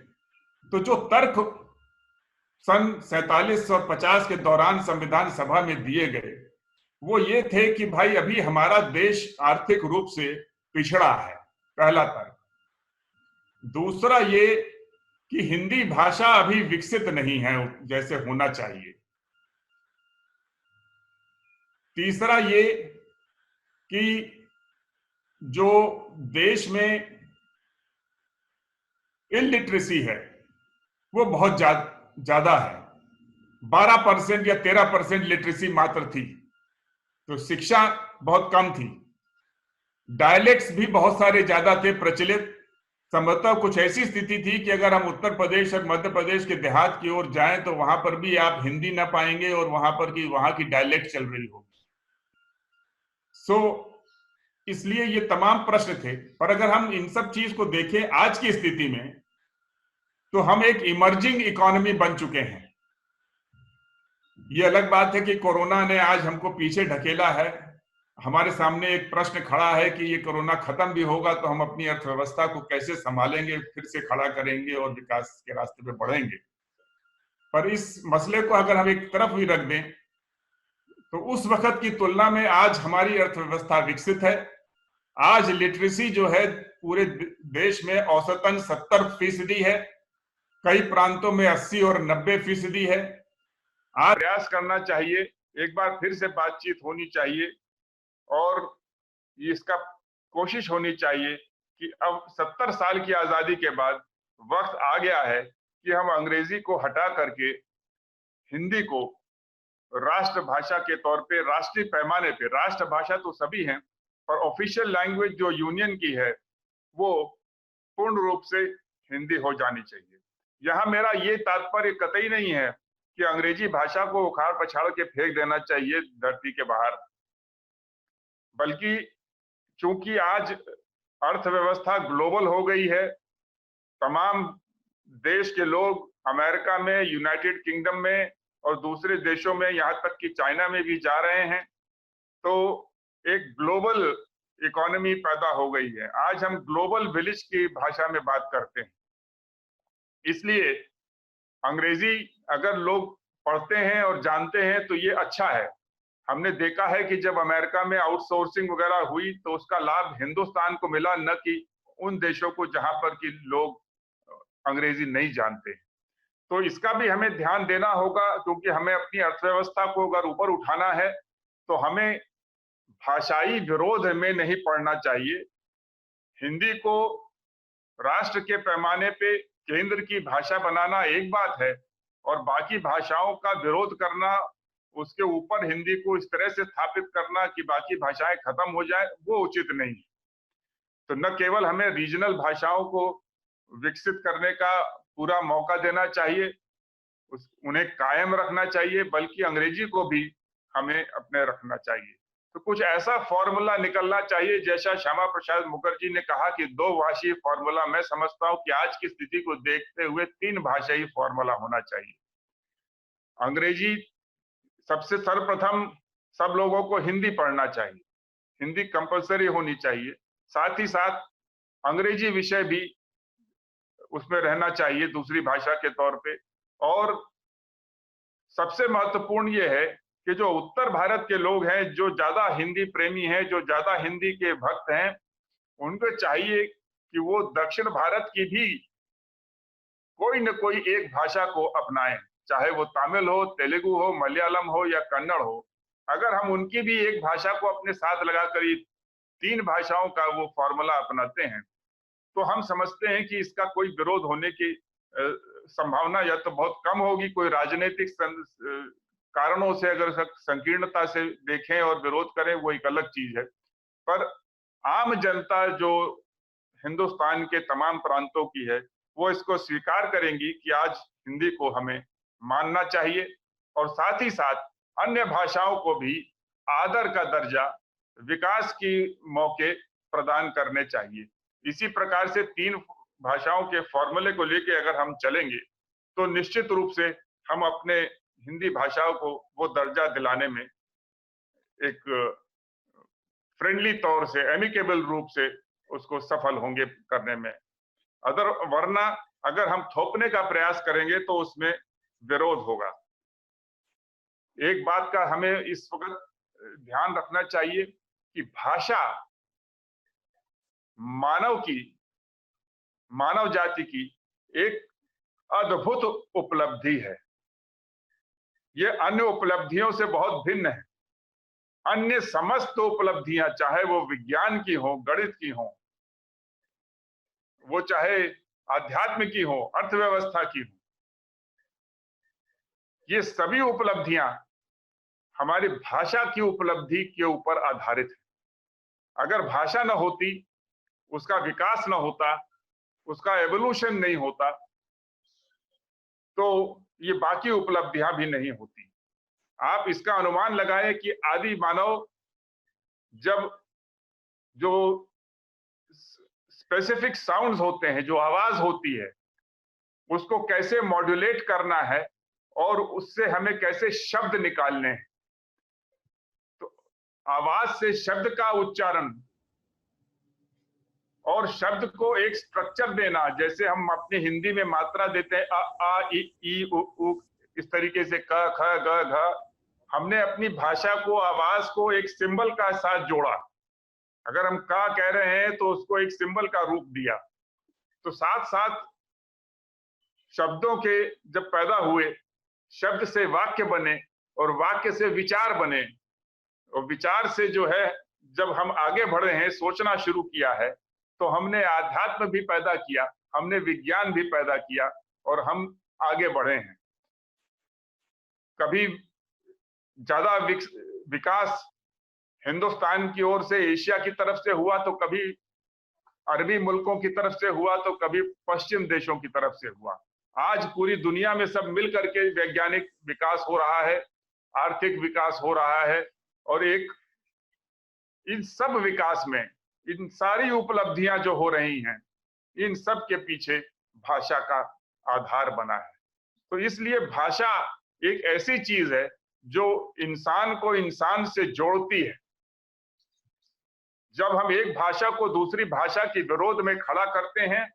B: तो जो तर्क सन 47 और 50 के दौरान संविधान सभा में दिए गए वो ये थे कि भाई अभी हमारा देश आर्थिक रूप से पिछड़ा है, पहला तर्क। दूसरा ये कि हिंदी भाषा अभी विकसित नहीं है जैसे होना चाहिए। तीसरा ये कि जो देश में इलिटरेसी है वो बहुत ज्यादा है, 12% या 13% लिटरेसी मात्र थी, तो शिक्षा बहुत कम थी। डायलेक्ट्स भी बहुत सारे ज्यादा थे प्रचलित। संभवतः कुछ ऐसी स्थिति थी कि अगर हम उत्तर प्रदेश और मध्य प्रदेश के देहात की ओर जाएं तो वहां पर भी आप हिंदी ना पाएंगे और वहां की डायलेक्ट चल रही होगी। इसलिए ये तमाम प्रश्न थे। पर अगर हम इन सब चीज को देखें आज की स्थिति में तो हम एक इमर्जिंग इकोनॉमी बन चुके हैं। ये अलग बात है कि कोरोना ने आज हमको पीछे ढकेला है। हमारे सामने एक प्रश्न खड़ा है कि ये कोरोना खत्म भी होगा तो हम अपनी अर्थव्यवस्था को कैसे संभालेंगे, फिर से खड़ा करेंगे और विकास के रास्ते पे बढ़ेंगे। पर इस मसले को अगर हम एक तरफ भी रख दें तो उस वक्त की तुलना में आज हमारी अर्थव्यवस्था विकसित है। आज लिटरेसी जो है पूरे देश में औसतन 70% है, कई प्रांतों में 80 और 90% है। आज प्रयास करना चाहिए, एक बार फिर से बातचीत होनी चाहिए और इसका कोशिश होनी चाहिए कि अब 70 साल की आजादी के बाद वक्त आ गया है कि हम अंग्रेजी को हटा करके हिंदी को राष्ट्रभाषा के तौर पे, राष्ट्रीय पैमाने पे, राष्ट्रभाषा तो सभी हैं पर ऑफिशियल लैंग्वेज जो यूनियन की है वो पूर्ण रूप से हिंदी हो जानी चाहिए। यहाँ मेरा ये तात्पर्य कतई नहीं है कि अंग्रेजी भाषा को उखाड़ पछाड़ के फेंक देना चाहिए धरती के बाहर, बल्कि चूंकि आज अर्थव्यवस्था ग्लोबल हो गई है, तमाम देश के लोग अमेरिका में, यूनाइटेड किंगडम में और दूसरे देशों में, यहाँ तक कि चाइना में भी जा रहे हैं, तो एक ग्लोबल इकोनॉमी पैदा हो गई है। आज हम ग्लोबल विलेज की भाषा में बात करते हैं। इसलिए अंग्रेजी अगर लोग पढ़ते हैं और जानते हैं तो ये अच्छा है। हमने देखा है कि जब अमेरिका में आउटसोर्सिंग वगैरह हुई तो उसका लाभ हिंदुस्तान को मिला, न कि उन देशों को जहां पर कि लोग अंग्रेजी नहीं जानते। तो इसका भी हमें ध्यान देना होगा, क्योंकि हमें अपनी अर्थव्यवस्था को अगर ऊपर उठाना है तो हमें भाषाई विरोध में नहीं पड़ना चाहिए। हिंदी को राष्ट्र के पैमाने पे केंद्र की भाषा बनाना एक बात है और बाकी भाषाओं का विरोध करना, उसके ऊपर हिंदी को इस तरह से स्थापित करना कि बाकी भाषाएं खत्म हो जाए, वो उचित नहीं। तो न केवल हमें रीजनल भाषाओं को विकसित करने का पूरा मौका देना चाहिए, उन्हें कायम रखना चाहिए, बल्कि अंग्रेजी को भी हमें अपने रखना चाहिए। तो कुछ ऐसा फॉर्मूला निकलना चाहिए, जैसा श्यामा प्रसाद मुखर्जी ने कहा कि 2 भाषीय फॉर्मूला। मैं समझता हूं कि आज की स्थिति को देखते हुए 3 भाषाई फॉर्मूला होना चाहिए। अंग्रेजी सबसे सर्वप्रथम सब लोगों को हिंदी पढ़ना चाहिए, हिंदी कंपलसरी होनी चाहिए। साथ ही साथ अंग्रेजी विषय भी उसमें रहना चाहिए दूसरी भाषा के तौर पे। और सबसे महत्वपूर्ण ये है कि जो उत्तर भारत के लोग हैं, जो ज्यादा हिंदी प्रेमी हैं, जो ज्यादा हिंदी के भक्त हैं, उनको चाहिए कि वो दक्षिण भारत की भी कोई न कोई एक भाषा को अपनाएं, चाहे वो तमिल हो, तेलुगु हो, मलयालम हो या कन्नड़ हो। अगर हम उनकी भी एक भाषा को अपने साथ लगाकर 3 भाषाओं का वो फॉर्मूला अपनाते हैं तो हम समझते हैं कि इसका कोई विरोध होने की संभावना या तो बहुत कम होगी, कोई राजनीतिक कारणों से अगर संकीर्णता से देखें और विरोध करें वो एक अलग चीज है, पर आम जनता जो हिंदुस्तान के तमाम प्रांतों की है वो इसको स्वीकार करेंगी कि आज हिंदी को हमें मानना चाहिए और साथ ही साथ अन्य भाषाओं को भी आदर का दर्जा, विकास की मौके प्रदान करने चाहिए। इसी प्रकार से 3 भाषाओं के फॉर्मूले को लेके अगर हम चलेंगे तो निश्चित रूप से हम अपने हिंदी भाषाओं को वो दर्जा दिलाने में एक फ्रेंडली तौर से, एमिकेबल रूप से उसको सफल होंगे करने में। वरना अगर हम थोपने का प्रयास करेंगे तो उसमें विरोध होगा। एक बात का हमें इस वक्त ध्यान रखना चाहिए कि भाषा मानव जाति की एक अद्भुत उपलब्धि है। ये अन्य उपलब्धियों से बहुत भिन्न है। अन्य समस्त उपलब्धियां, चाहे वो विज्ञान की हो, गणित की हो, वो चाहे आध्यात्म की हो, अर्थव्यवस्था की हो, ये सभी उपलब्धियां हमारी भाषा की उपलब्धि के ऊपर आधारित है। अगर भाषा न होती, उसका विकास न होता, उसका एवोल्यूशन नहीं होता, तो ये बाकी उपलब्धियां भी नहीं होती। आप इसका अनुमान लगाएं कि आदि मानव जब जो स्पेसिफिक साउंड्स होते हैं, जो आवाज होती है, उसको कैसे मॉड्यूलेट करना है और उससे हमें कैसे शब्द निकालने हैं। तो आवाज से शब्द का उच्चारण और शब्द को एक स्ट्रक्चर देना, जैसे हम अपनी हिंदी में मात्रा देते हैं अ आ इ उ उ, इस तरीके से क ख ग घ, हमने अपनी भाषा को, आवाज को एक सिंबल का साथ जोड़ा। अगर हम का कह रहे हैं तो उसको एक सिंबल का रूप दिया। तो साथ साथ शब्दों के जब पैदा हुए, शब्द से वाक्य बने और वाक्य से विचार बने, और विचार से जो है जब हम आगे बढ़े हैं, सोचना शुरू किया है, तो हमने आध्यात्म भी पैदा किया, हमने विज्ञान भी पैदा किया और हम आगे बढ़े हैं। कभी ज्यादा विकास हिंदुस्तान की ओर से एशिया की तरफ से हुआ, तो कभी अरबी मुल्कों की तरफ से हुआ, तो कभी पश्चिम देशों की तरफ से हुआ। आज पूरी दुनिया में सब मिल करके वैज्ञानिक विकास हो रहा है, आर्थिक विकास हो रहा है, और इन सब विकास में इन सारी उपलब्धियां जो हो रही हैं, इन सब के पीछे भाषा का आधार बना है। तो इसलिए भाषा एक ऐसी चीज है जो इंसान को इंसान से जोड़ती है। जब हम एक भाषा को दूसरी भाषा के विरोध में खड़ा करते हैं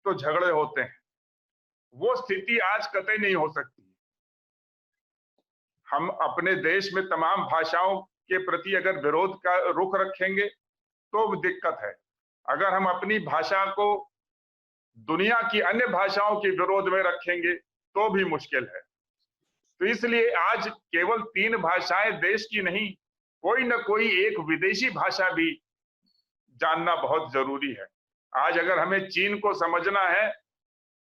B: तो झगड़े होते हैं। वो स्थिति आज कतई नहीं हो सकती। हम अपने देश में तमाम भाषाओं के प्रति अगर विरोध का रुख रखेंगे तो दिक्कत है। अगर हम अपनी भाषा को दुनिया की अन्य भाषाओं के विरोध में रखेंगे तो भी मुश्किल है। तो इसलिए आज केवल 3 भाषाएं देश की नहीं, कोई न कोई एक विदेशी भाषा भी जानना बहुत जरूरी है। आज अगर हमें चीन को समझना है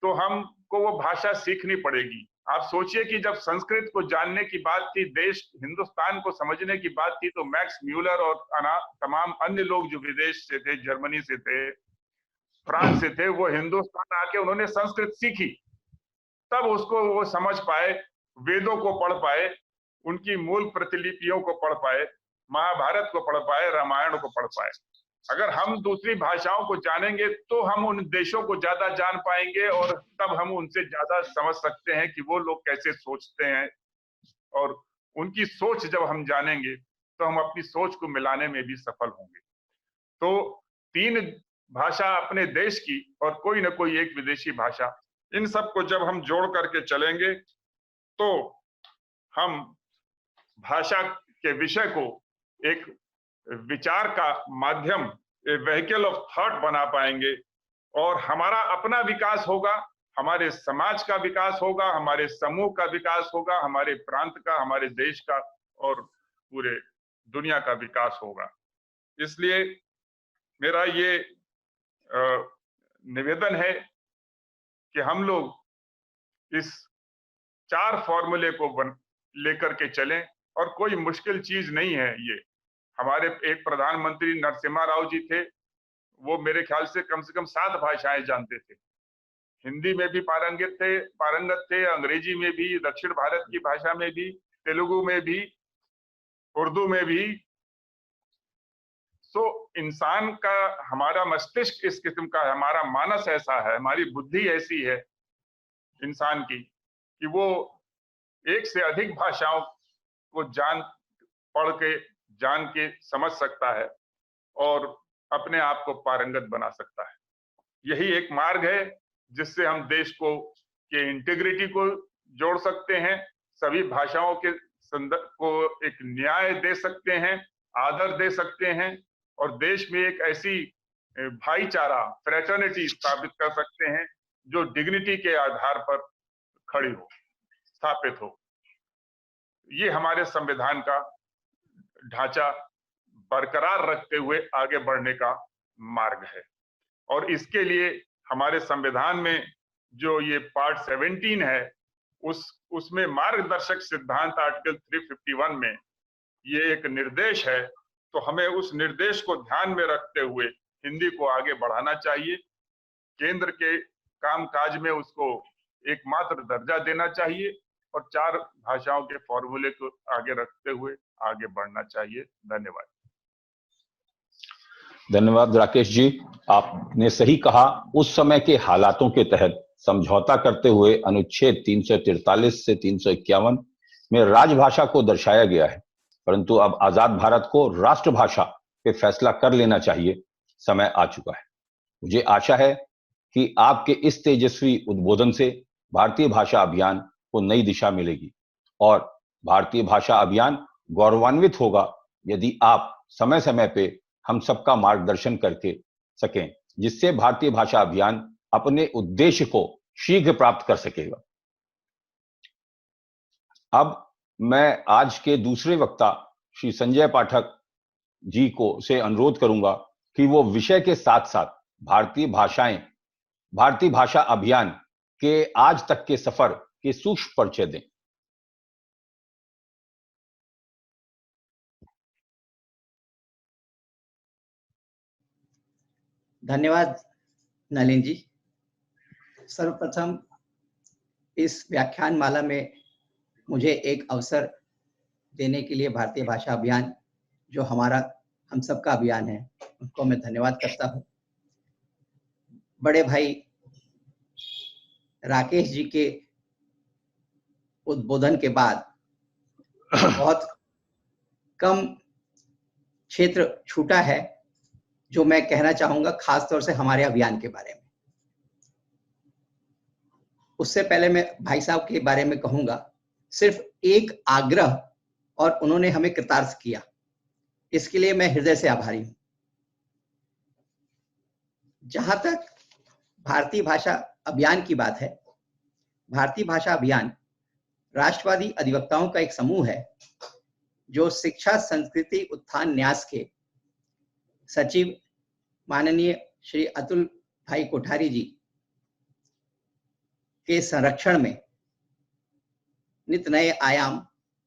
B: तो हमको वो भाषा सीखनी पड़ेगी। आप सोचिए कि जब संस्कृत को जानने की बात थी, देश हिंदुस्तान को समझने की बात थी, तो मैक्स म्यूलर और तमाम अन्य लोग जो विदेश से थे, जर्मनी से थे, फ्रांस से थे, वो हिंदुस्तान आके उन्होंने संस्कृत सीखी। तब उसको वो समझ पाए, वेदों को पढ़ पाए, उनकी मूल प्रतिलिपियों को पढ़ पाए, महाभारत को पढ़ पाए, रामायण को पढ़ पाए। अगर हम दूसरी भाषाओं को जानेंगे तो हम उन देशों को ज्यादा जान पाएंगे और तब हम उनसे ज्यादा समझ सकते हैं कि वो लोग कैसे सोचते हैं। और उनकी सोच जब हम जानेंगे तो हम अपनी सोच को मिलाने में भी सफल होंगे। तो 3 भाषा अपने देश की और कोई ना कोई एक विदेशी भाषा, इन सब को जब हम जोड़ करके चलेंगे तो हम भाषा के विषय को एक विचार का माध्यम, ए व्हीकल ऑफ थॉट बना पाएंगे और हमारा अपना विकास होगा, हमारे समाज का विकास होगा, हमारे समूह का विकास होगा, हमारे प्रांत का, हमारे देश का और पूरे दुनिया का विकास होगा। इसलिए मेरा ये निवेदन है कि हम लोग इस 4 फॉर्मूले को लेकर के चलें, और कोई मुश्किल चीज नहीं है ये। हमारे एक प्रधानमंत्री नरसिम्हा राव जी थे, वो मेरे ख्याल से कम 7 भाषाएं जानते थे। हिंदी में भी पारंगत थे, अंग्रेजी में भी, दक्षिण भारत की भाषा में भी, तेलुगु में भी, उर्दू में भी। सो इंसान का, हमारा मस्तिष्क इस किस्म का है, हमारा मानस ऐसा है, हमारी बुद्धि ऐसी है इंसान की कि वो एक से अधिक भाषाओं को पढ़ के, जान के समझ सकता है और अपने आप को पारंगत बना सकता है। यही एक मार्ग है जिससे हम देश के इंटीग्रिटी को जोड़ सकते हैं, सभी भाषाओं के को एक न्याय दे सकते हैं, आदर दे सकते हैं, और देश में एक ऐसी भाईचारा, फ्रेटर्निटी स्थापित कर सकते हैं जो डिग्निटी के आधार पर खड़ी हो, स्थापित हो। ये हमारे संविधान का ढांचा बरकरार रखते हुए आगे बढ़ने का मार्ग है। और इसके लिए हमारे संविधान में जो ये पार्ट 17 है, उसमें मार्गदर्शक सिद्धांत आर्टिकल 351 में ये एक निर्देश है, तो हमें उस निर्देश को ध्यान में रखते हुए हिंदी को आगे बढ़ाना चाहिए। केंद्र के कामकाज में उसको एकमात्र दर्जा देना चाहिए और 4 भाषाओं के फॉर्मूले को आगे रखते हुए आगे बढ़ना चाहिए। धन्यवाद।
A: धन्यवाद राकेश जी, आपने सही कहा। उस समय के हालातों के तहत समझौता करते हुए अनुच्छेद 343 से 351 में राजभाषा को दर्शाया गया है, परंतु अब आजाद भारत को राष्ट्रभाषा पे फैसला कर लेना चाहिए, समय आ चुका है। मुझे आशा है कि आपके इस तेजस्वी उद्बोधन से भारतीय भाषा अभियान को नई दिशा मिलेगी और भारतीय भाषा अभियान गौरवान्वित होगा यदि आप समय समय पे हम सबका मार्गदर्शन करके सकें, जिससे भारतीय भाषा अभियान अपने उद्देश्य को शीघ्र प्राप्त कर सकेगा। अब मैं आज के दूसरे वक्ता श्री संजय पाठक जी को से अनुरोध करूंगा कि वो विषय के साथ साथ भारतीय भाषा अभियान के आज तक के सफर के सूक्ष्म परिचय दें।
C: धन्यवाद नलिन जी। सर्वप्रथम इस व्याख्यान माला में मुझे एक अवसर देने के लिए भारतीय भाषा अभियान, जो हम सबका अभियान है, उनको मैं धन्यवाद करता हूं। बड़े भाई राकेश जी के उद्बोधन के बाद बहुत कम क्षेत्र छूटा है जो मैं कहना चाहूंगा, खास तौर से हमारे अभियान के बारे में। उससे पहले मैं भाई साहब के बारे में कहूंगा, सिर्फ एक आग्रह, और उन्होंने हमें कृतार्थ किया, इसके लिए मैं हृदय से आभारी हूं। जहां तक भारतीय भाषा अभियान की बात है, भारतीय भाषा अभियान राष्ट्रवादी अधिवक्ताओं का एक समूह है जो शिक्षा संस्कृति उत्थान न्यास के सचिव माननीय श्री अतुल भाई कोठारी जी के संरक्षण में नित नए आयाम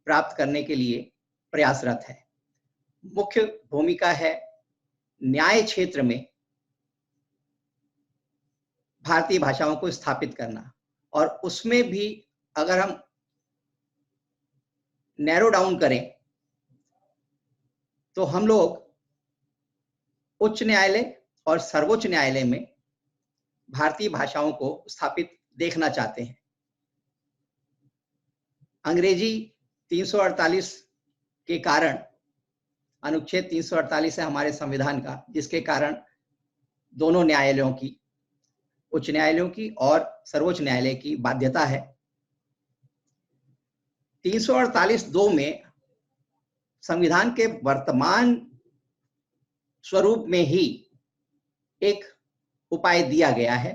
C: प्राप्त करने के लिए प्रयासरत है। मुख्य भूमिका है न्याय क्षेत्र में भारतीय भाषाओं को स्थापित करना, और उसमें भी अगर हम नैरो डाउन करें तो हम लोग उच्च न्यायालय और सर्वोच्च न्यायालय में भारतीय भाषाओं को स्थापित देखना चाहते हैं। अंग्रेजी 348 के कारण, अनुच्छेद 348 है हमारे संविधान का, जिसके कारण दोनों न्यायालयों की, उच्च न्यायालयों की और सर्वोच्च न्यायालय की बाध्यता है। 348(2) में संविधान के वर्तमान स्वरूप में ही एक उपाय दिया गया है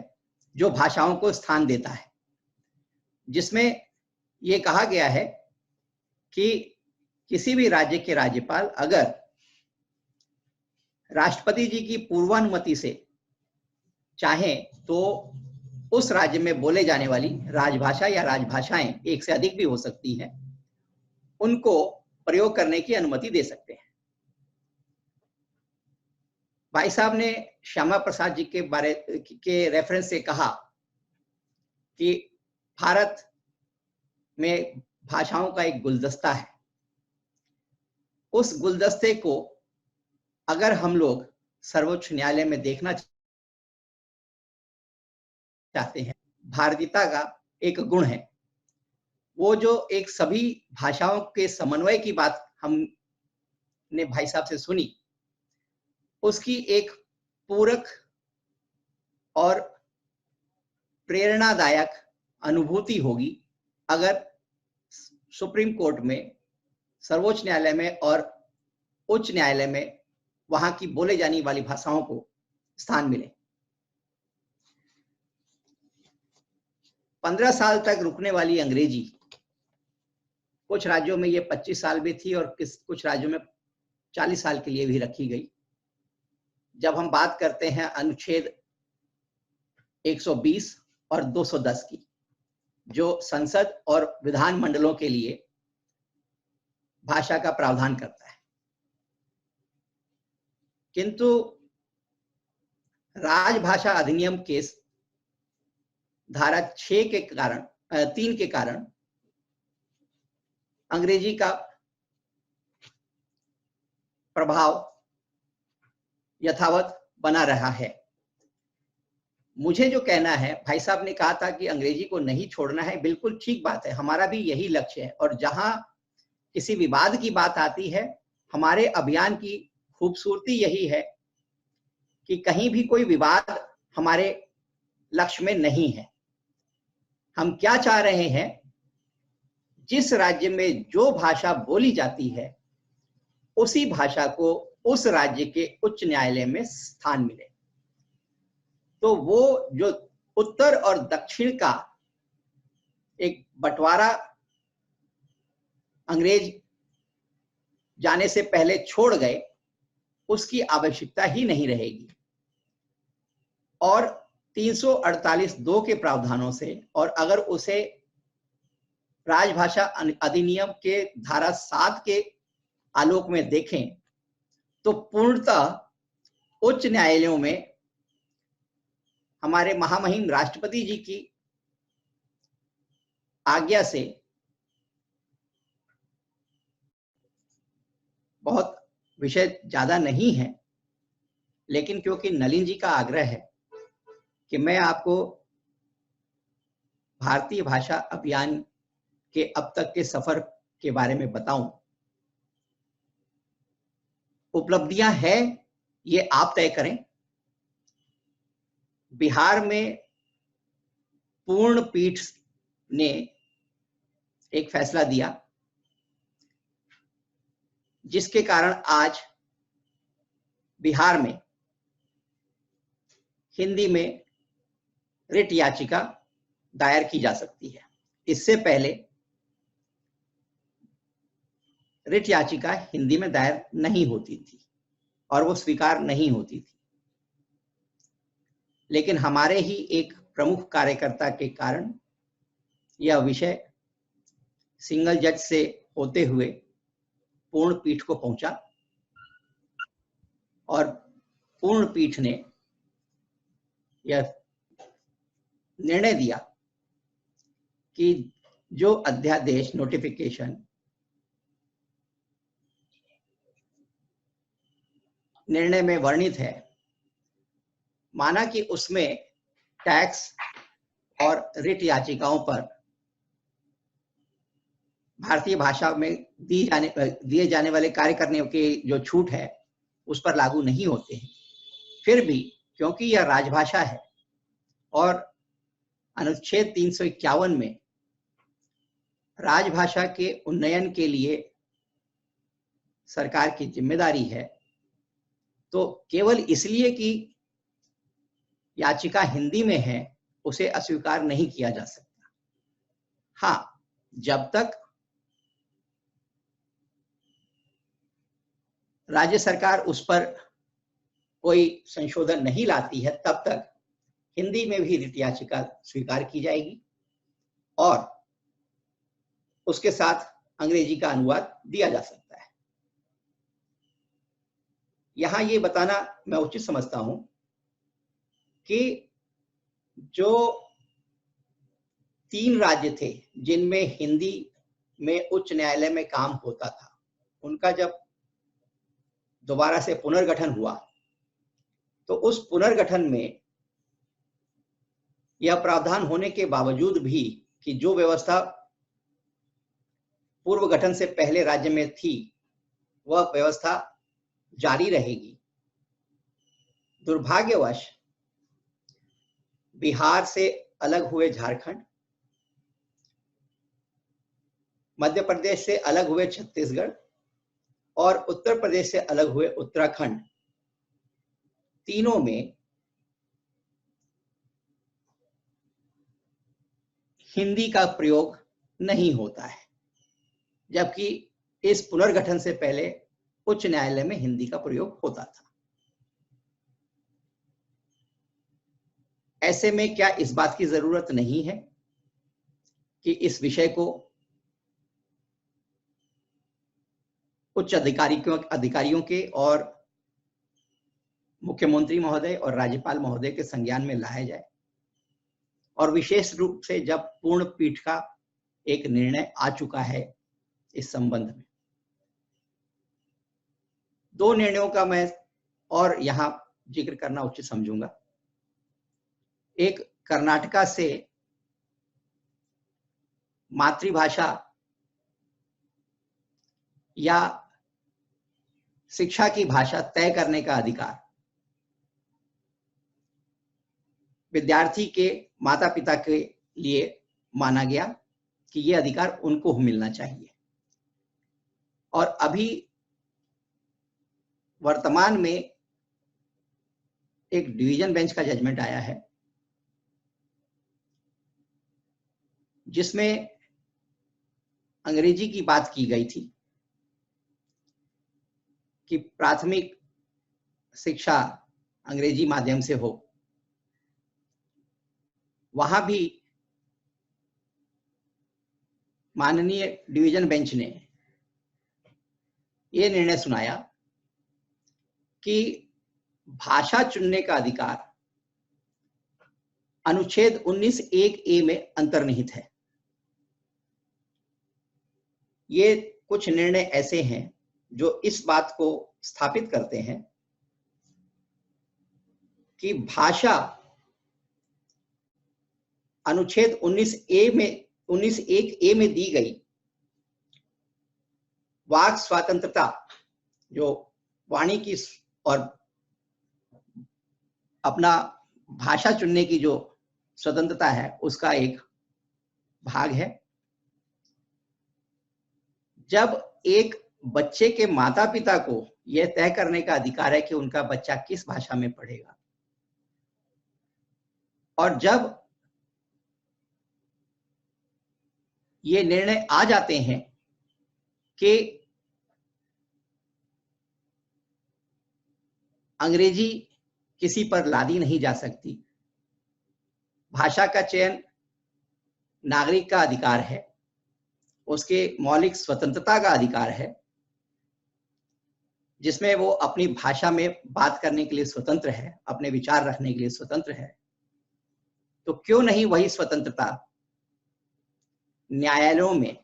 C: जो भाषाओं को स्थान देता है, जिसमें यह कहा गया है कि किसी भी राज्य के राज्यपाल अगर राष्ट्रपति जी की पूर्वानुमति से चाहें तो उस राज्य में बोले जाने वाली राजभाषा या राजभाषाएं, एक से अधिक भी हो सकती हैं, उनको प्रयोग करने की अनुमति दे सकते हैं। भाई साहब ने श्यामा प्रसाद जी के रेफरेंस से कहा कि भारत में भाषाओं का एक गुलदस्ता है। उस गुलदस्ते को अगर हम लोग सर्वोच्च न्यायालय में देखना चाहते हैं, भारतीयता का एक गुण है। वो जो एक सभी भाषाओं के समन्वय की बात हमने भाई साहब से सुनी, उसकी एक पूरक और प्रेरणादायक अनुभूति होगी अगर सुप्रीम कोर्ट में, सर्वोच्च न्यायालय में और उच्च न्यायालय में वहां की बोले जाने वाली भाषाओं को स्थान मिले। 15 साल तक रुकने वाली अंग्रेजी कुछ राज्यों में ये 25 साल भी थी और कुछ राज्यों में 40 साल के लिए भी रखी गई। जब हम बात करते हैं अनुच्छेद 120 और 210 की, जो संसद और विधान मंडलों के लिए भाषा का प्रावधान करता है, किंतु राजभाषा अधिनियम के धारा 3 के कारण अंग्रेजी का प्रभाव यथावत बना रहा है। मुझे जो कहना है, भाई साहब ने कहा था कि अंग्रेजी को नहीं छोड़ना है, बिल्कुल ठीक बात है, हमारा भी यही लक्ष्य है। और जहां किसी विवाद की बात आती है, हमारे अभियान की खूबसूरती यही है कि कहीं भी कोई विवाद हमारे लक्ष्य में नहीं है। हम क्या चाह रहे हैं, जिस राज्य में जो भाषा बोली जाती है उसी भाषा को उस राज्य के उच्च न्यायालय में स्थान मिले। तो वो जो उत्तर और दक्षिण का एक बंटवारा अंग्रेज जाने से पहले छोड़ गए, उसकी आवश्यकता ही नहीं रहेगी। और 348(2) के प्रावधानों से, और अगर उसे राजभाषा अधिनियम के धारा 7 के आलोक में देखें, तो पूर्णतः उच्च न्यायालयों में हमारे महामहिम राष्ट्रपति जी की आज्ञा से बहुत विषय ज्यादा नहीं है, लेकिन क्योंकि नलिन जी का आग्रह है कि मैं आपको भारतीय भाषा अभियान के अब तक के सफर के बारे में बताऊं। उपलब्धियां हैं, ये आप तय करें। बिहार में पूर्ण पीठ ने एक फैसला दिया, जिसके कारण आज बिहार में हिंदी में रिट याचिका दायर की जा सकती है। इससे पहले रिट याचिका हिंदी में दायर नहीं होती थी और वो स्वीकार नहीं होती थी, लेकिन हमारे ही एक प्रमुख कार्यकर्ता के कारण यह विषय सिंगल जज से होते हुए पूर्ण पीठ को पहुंचा और पूर्ण पीठ ने यह निर्णय दिया कि जो अध्यादेश नोटिफिकेशन निर्णय में वर्णित है, माना कि उसमें टैक्स और रिट याचिकाओं पर भारतीय भाषा में दिए जाने वाले कार्य करने के जो छूट है उस पर लागू नहीं होते हैं। फिर भी क्योंकि यह राजभाषा है और अनुच्छेद 351 में राजभाषा के उन्नयन के लिए सरकार की जिम्मेदारी है, तो केवल इसलिए कि याचिका हिंदी में है उसे अस्वीकार नहीं किया जा सकता। हाँ, जब तक राज्य सरकार उस पर कोई संशोधन नहीं लाती है, तब तक हिंदी में भी रिट याचिका स्वीकार की जाएगी और उसके साथ अंग्रेजी का अनुवाद दिया जा सकता है। यहां ये बताना मैं उचित समझता हूं कि जो 3 राज्य थे जिनमें हिंदी में उच्च न्यायालय में काम होता था, उनका जब दोबारा से पुनर्गठन हुआ तो उस पुनर्गठन में यह प्रावधान होने के बावजूद भी कि जो व्यवस्था पूर्व गठन से पहले राज्य में थी वह व्यवस्था जारी रहेगी। दुर्भाग्यवश बिहार से अलग हुए झारखंड, मध्य प्रदेश से अलग हुए छत्तीसगढ़ और उत्तर प्रदेश से अलग हुए उत्तराखंड, तीनों में हिंदी का प्रयोग नहीं होता है, जबकि इस पुनर्गठन से पहले उच्च न्यायालय में हिंदी का प्रयोग होता था। ऐसे में क्या इस बात की जरूरत नहीं है कि इस विषय को उच्च अधिकारियों के और मुख्यमंत्री महोदय और राज्यपाल महोदय के संज्ञान में लाया जाए, और विशेष रूप से जब पूर्ण पीठ का एक निर्णय आ चुका है इस संबंध में। 2 निर्णयों का मैं और यहां जिक्र करना उचित समझूंगा। एक, कर्नाटका से मातृभाषा या शिक्षा की भाषा तय करने का अधिकार विद्यार्थी के माता पिता के लिए माना गया कि यह अधिकार उनको मिलना चाहिए। और अभी वर्तमान में एक डिवीजन बेंच का जजमेंट आया है जिसमें अंग्रेजी की बात की गई थी कि प्राथमिक शिक्षा अंग्रेजी माध्यम से हो। वहां भी माननीय डिवीजन बेंच ने यह निर्णय सुनाया कि भाषा चुनने का अधिकार अनुच्छेद 19(1)(a) में अंतर्निहित है। ये कुछ निर्णय ऐसे हैं जो इस बात को स्थापित करते हैं कि भाषा अनुच्छेद 19(1)(a) में दी गई वाक स्वतंत्रता, जो वाणी की और अपना भाषा चुनने की जो स्वतंत्रता है, उसका एक भाग है। जब एक बच्चे के माता पिता को यह तय करने का अधिकार है कि उनका बच्चा किस भाषा में पढ़ेगा, और जब ये निर्णय आ जाते हैं कि अंग्रेजी किसी पर लादी नहीं जा सकती, भाषा का चयन नागरिक का अधिकार है, उसके मौलिक स्वतंत्रता का अधिकार है, जिसमें वो अपनी भाषा में बात करने के लिए स्वतंत्र है, अपने विचार रखने के लिए स्वतंत्र है, तो क्यों नहीं वही स्वतंत्रता न्यायालयों में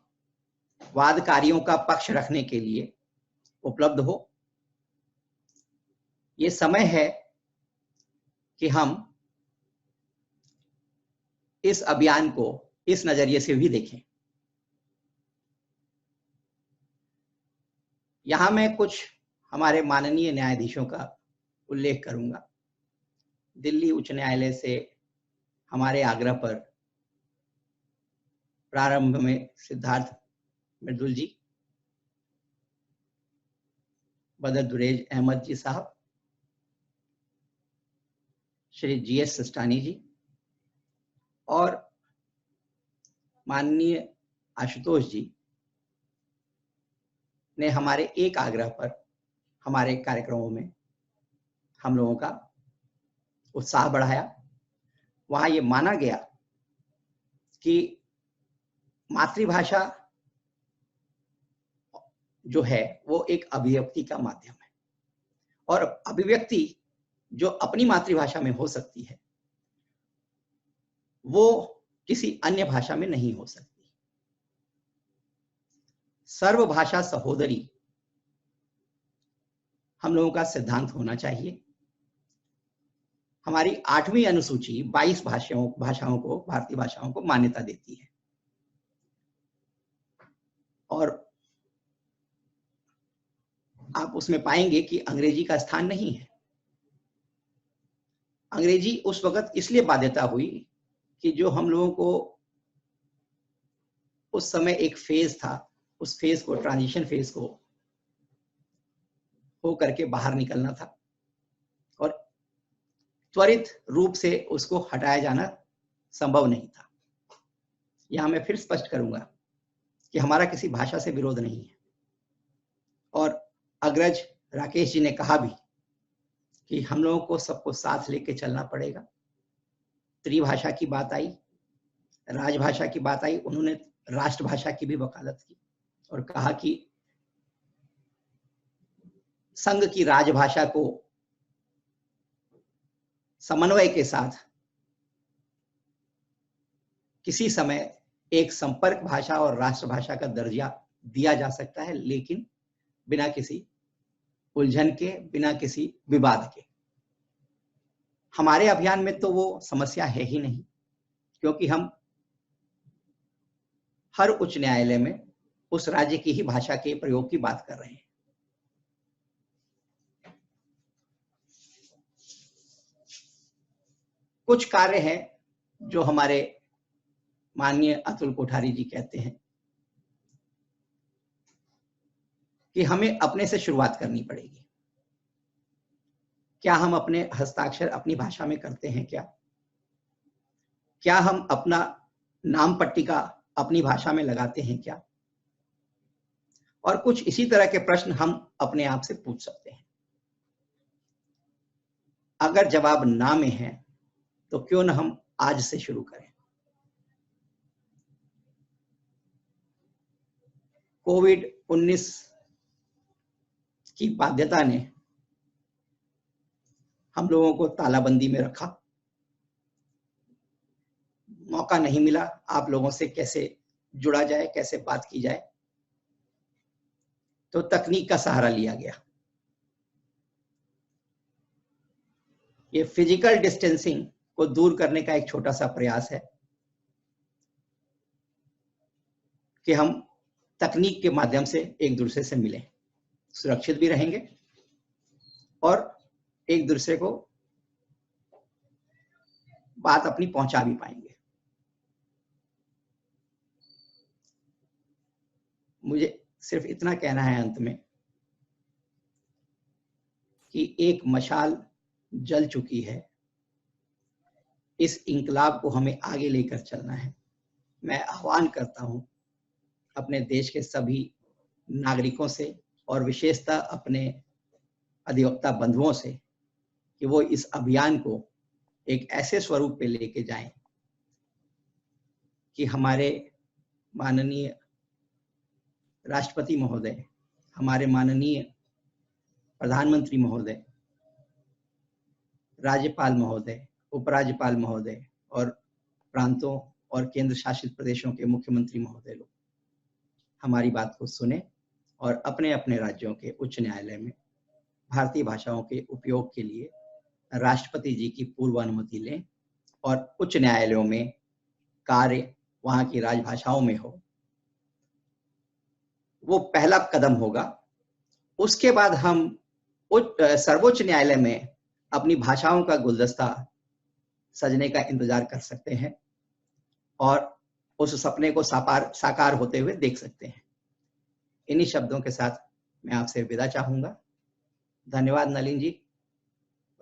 C: वादकारियों का पक्ष रखने के लिए उपलब्ध हो। ये समय है कि हम इस अभियान को इस नजरिए से भी देखें। यहां मैं कुछ हमारे माननीय न्यायाधीशों का उल्लेख करूंगा। दिल्ली उच्च न्यायालय से हमारे आग्रह पर प्रारंभ में सिद्धार्थ मृदुल जी, बदर दुरेज अहमद जी साहब, श्री GS सस्तानी जी और माननीय आशुतोष जी ने हमारे एक आग्रह पर हमारे कार्यक्रमों में हम लोगों का उत्साह बढ़ाया वहां ये माना गया कि मातृभाषा जो है वो एक अभिव्यक्ति का माध्यम है, और अभिव्यक्ति जो अपनी मातृभाषा में हो सकती है वो किसी अन्य भाषा में नहीं हो सकती। सर्वभाषा सहोदरी हम लोगों का सिद्धांत होना चाहिए। हमारी 8वीं अनुसूची 22 भाषाओं को, भारतीय भाषाओं को मान्यता देती है, और आप उसमें पाएंगे कि अंग्रेजी का स्थान नहीं है। अंग्रेजी उस वक्त इसलिए बाध्यता हुई कि जो हम लोगों को उस समय एक फेज था, उस फेज को, ट्रांजिशन फेज को हो करके बाहर निकलना था, और त्वरित रूप से उसको हटाया जाना संभव नहीं था। यहां मैं फिर स्पष्ट करूंगा कि हमारा किसी भाषा से विरोध नहीं है, और अग्रज राकेश जी ने कहा भी कि हम लोगों को सबको साथ लेके चलना पड़ेगा। त्रिभाषा की बात आई, राजभाषा की बात आई, उन्होंने राष्ट्रभाषा की भी वकालत की और कहा कि संघ की राजभाषा को समन्वय के साथ किसी समय एक संपर्क भाषा और राष्ट्रभाषा का दर्जा दिया जा सकता है, लेकिन बिना किसी उलझन के, बिना किसी विवाद के। हमारे अभियान में तो वो समस्या है ही नहीं, क्योंकि हम हर उच्च न्यायालय में उस राज्य की ही भाषा के प्रयोग की बात कर रहे हैं। कुछ कार्य हैं जो हमारे माननीय अतुल कोठारी जी कहते हैं कि हमें अपने से शुरुआत करनी पड़ेगी। क्या हम अपने हस्ताक्षर अपनी भाषा में करते हैं क्या? क्या हम अपना नाम पट्टिका अपनी भाषा में लगाते हैं क्या? और कुछ इसी तरह के प्रश्न हम अपने आप से पूछ सकते हैं। अगर जवाब ना में है तो क्यों न हम आज से शुरू करें। कोविड-19 की बाध्यता ने हम लोगों को तालाबंदी में रखा, मौका नहीं मिला आप लोगों से कैसे जुड़ा जाए, कैसे बात की जाए, तो तकनीक का सहारा लिया गया। ये फिजिकल डिस्टेंसिंग को दूर करने का एक छोटा सा प्रयास है कि हम तकनीक के माध्यम से एक दूसरे से मिलें, सुरक्षित भी रहेंगे और एक दूसरे को बात अपनी पहुंचा भी पाएंगे। मुझे सिर्फ इतना कहना है अंत में कि एक मशाल जल चुकी है, इस इंकलाब को हमें आगे लेकर चलना है। मैं आह्वान करता हूं अपने देश के सभी नागरिकों से और विशेषतः अपने अधिवक्ता बंधुओं से कि वो इस अभियान को एक ऐसे स्वरूप पे लेके जाएं कि हमारे माननीय राष्ट्रपति महोदय, हमारे माननीय प्रधानमंत्री महोदय, राज्यपाल महोदय, उपराज्यपाल महोदय और प्रांतों और केंद्र शासित प्रदेशों के मुख्यमंत्री महोदय लोग हमारी बात को सुने और अपने अपने राज्यों के उच्च न्यायालय में भारतीय भाषाओं के उपयोग के लिए राष्ट्रपति जी की पूर्व अनुमति लें और उच्च न्यायालयों में कार्य वहां की राजभाषाओं में हो। वो पहला कदम होगा। उसके बाद हम सर्वोच्च न्यायालय में अपनी भाषाओं का गुलदस्ता सजने का इंतजार कर सकते हैं और उस सपने को साकार होते हुए देख सकते हैं। इन्हीं शब्दों के साथ मैं आपसे विदा चाहूंगा। धन्यवाद नलिन जी,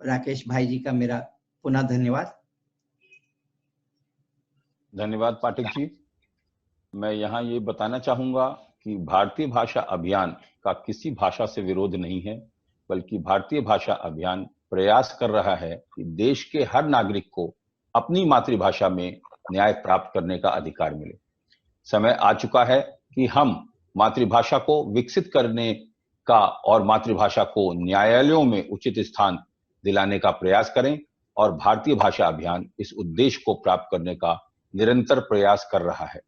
C: राकेश भाई जी का मेरा पुनः धन्यवाद।
A: धन्यवाद पाठक जी। मैं यहाँ ये बताना चाहूंगा कि भारतीय भाषा अभियान का किसी भाषा से विरोध नहीं है, बल्कि भारतीय भाषा अभियान प्रयास कर रहा है कि देश के हर नागरिक को अपनी मातृभाषा में न्याय प्राप्त करने का अधिकार मिले। समय आ चुका है कि हम मातृभाषा को विकसित करने का और मातृभाषा को न्यायालयों में उचित स्थान दिलाने का प्रयास करें और भारतीय भाषा अभियान इस उद्देश्य को प्राप्त करने का निरंतर प्रयास कर रहा है।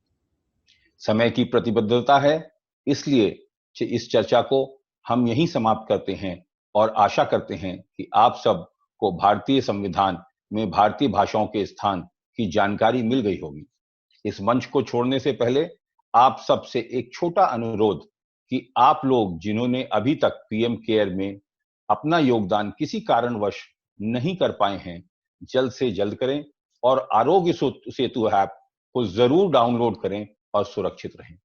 A: समय की प्रतिबद्धता है, इसलिए इस चर्चा को हम यहीं समाप्त करते हैं और आशा करते हैं कि आप सब को भारतीय संविधान में भारतीय भाषाओं के स्थान की जानकारी मिल गई होगी। इस मंच को छोड़ने से पहले आप सबसे एक छोटा अनुरोध कि आप लोग जिन्होंने अभी तक पीएम केयर में अपना योगदान किसी कारणवश नहीं कर पाए हैं, जल्द से जल्द करें और आरोग्य सेतु ऐप को जरूर डाउनलोड करें और सुरक्षित रहें।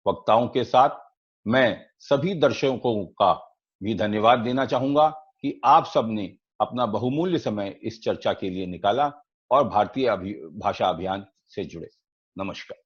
A: वक्ताओं के साथ मैं सभी दर्शकों का भी धन्यवाद देना चाहूंगा कि आप सबने अपना बहुमूल्य समय इस चर्चा के लिए निकाला और भारतीय भाषा अभियान से जुड़े। नमस्कार।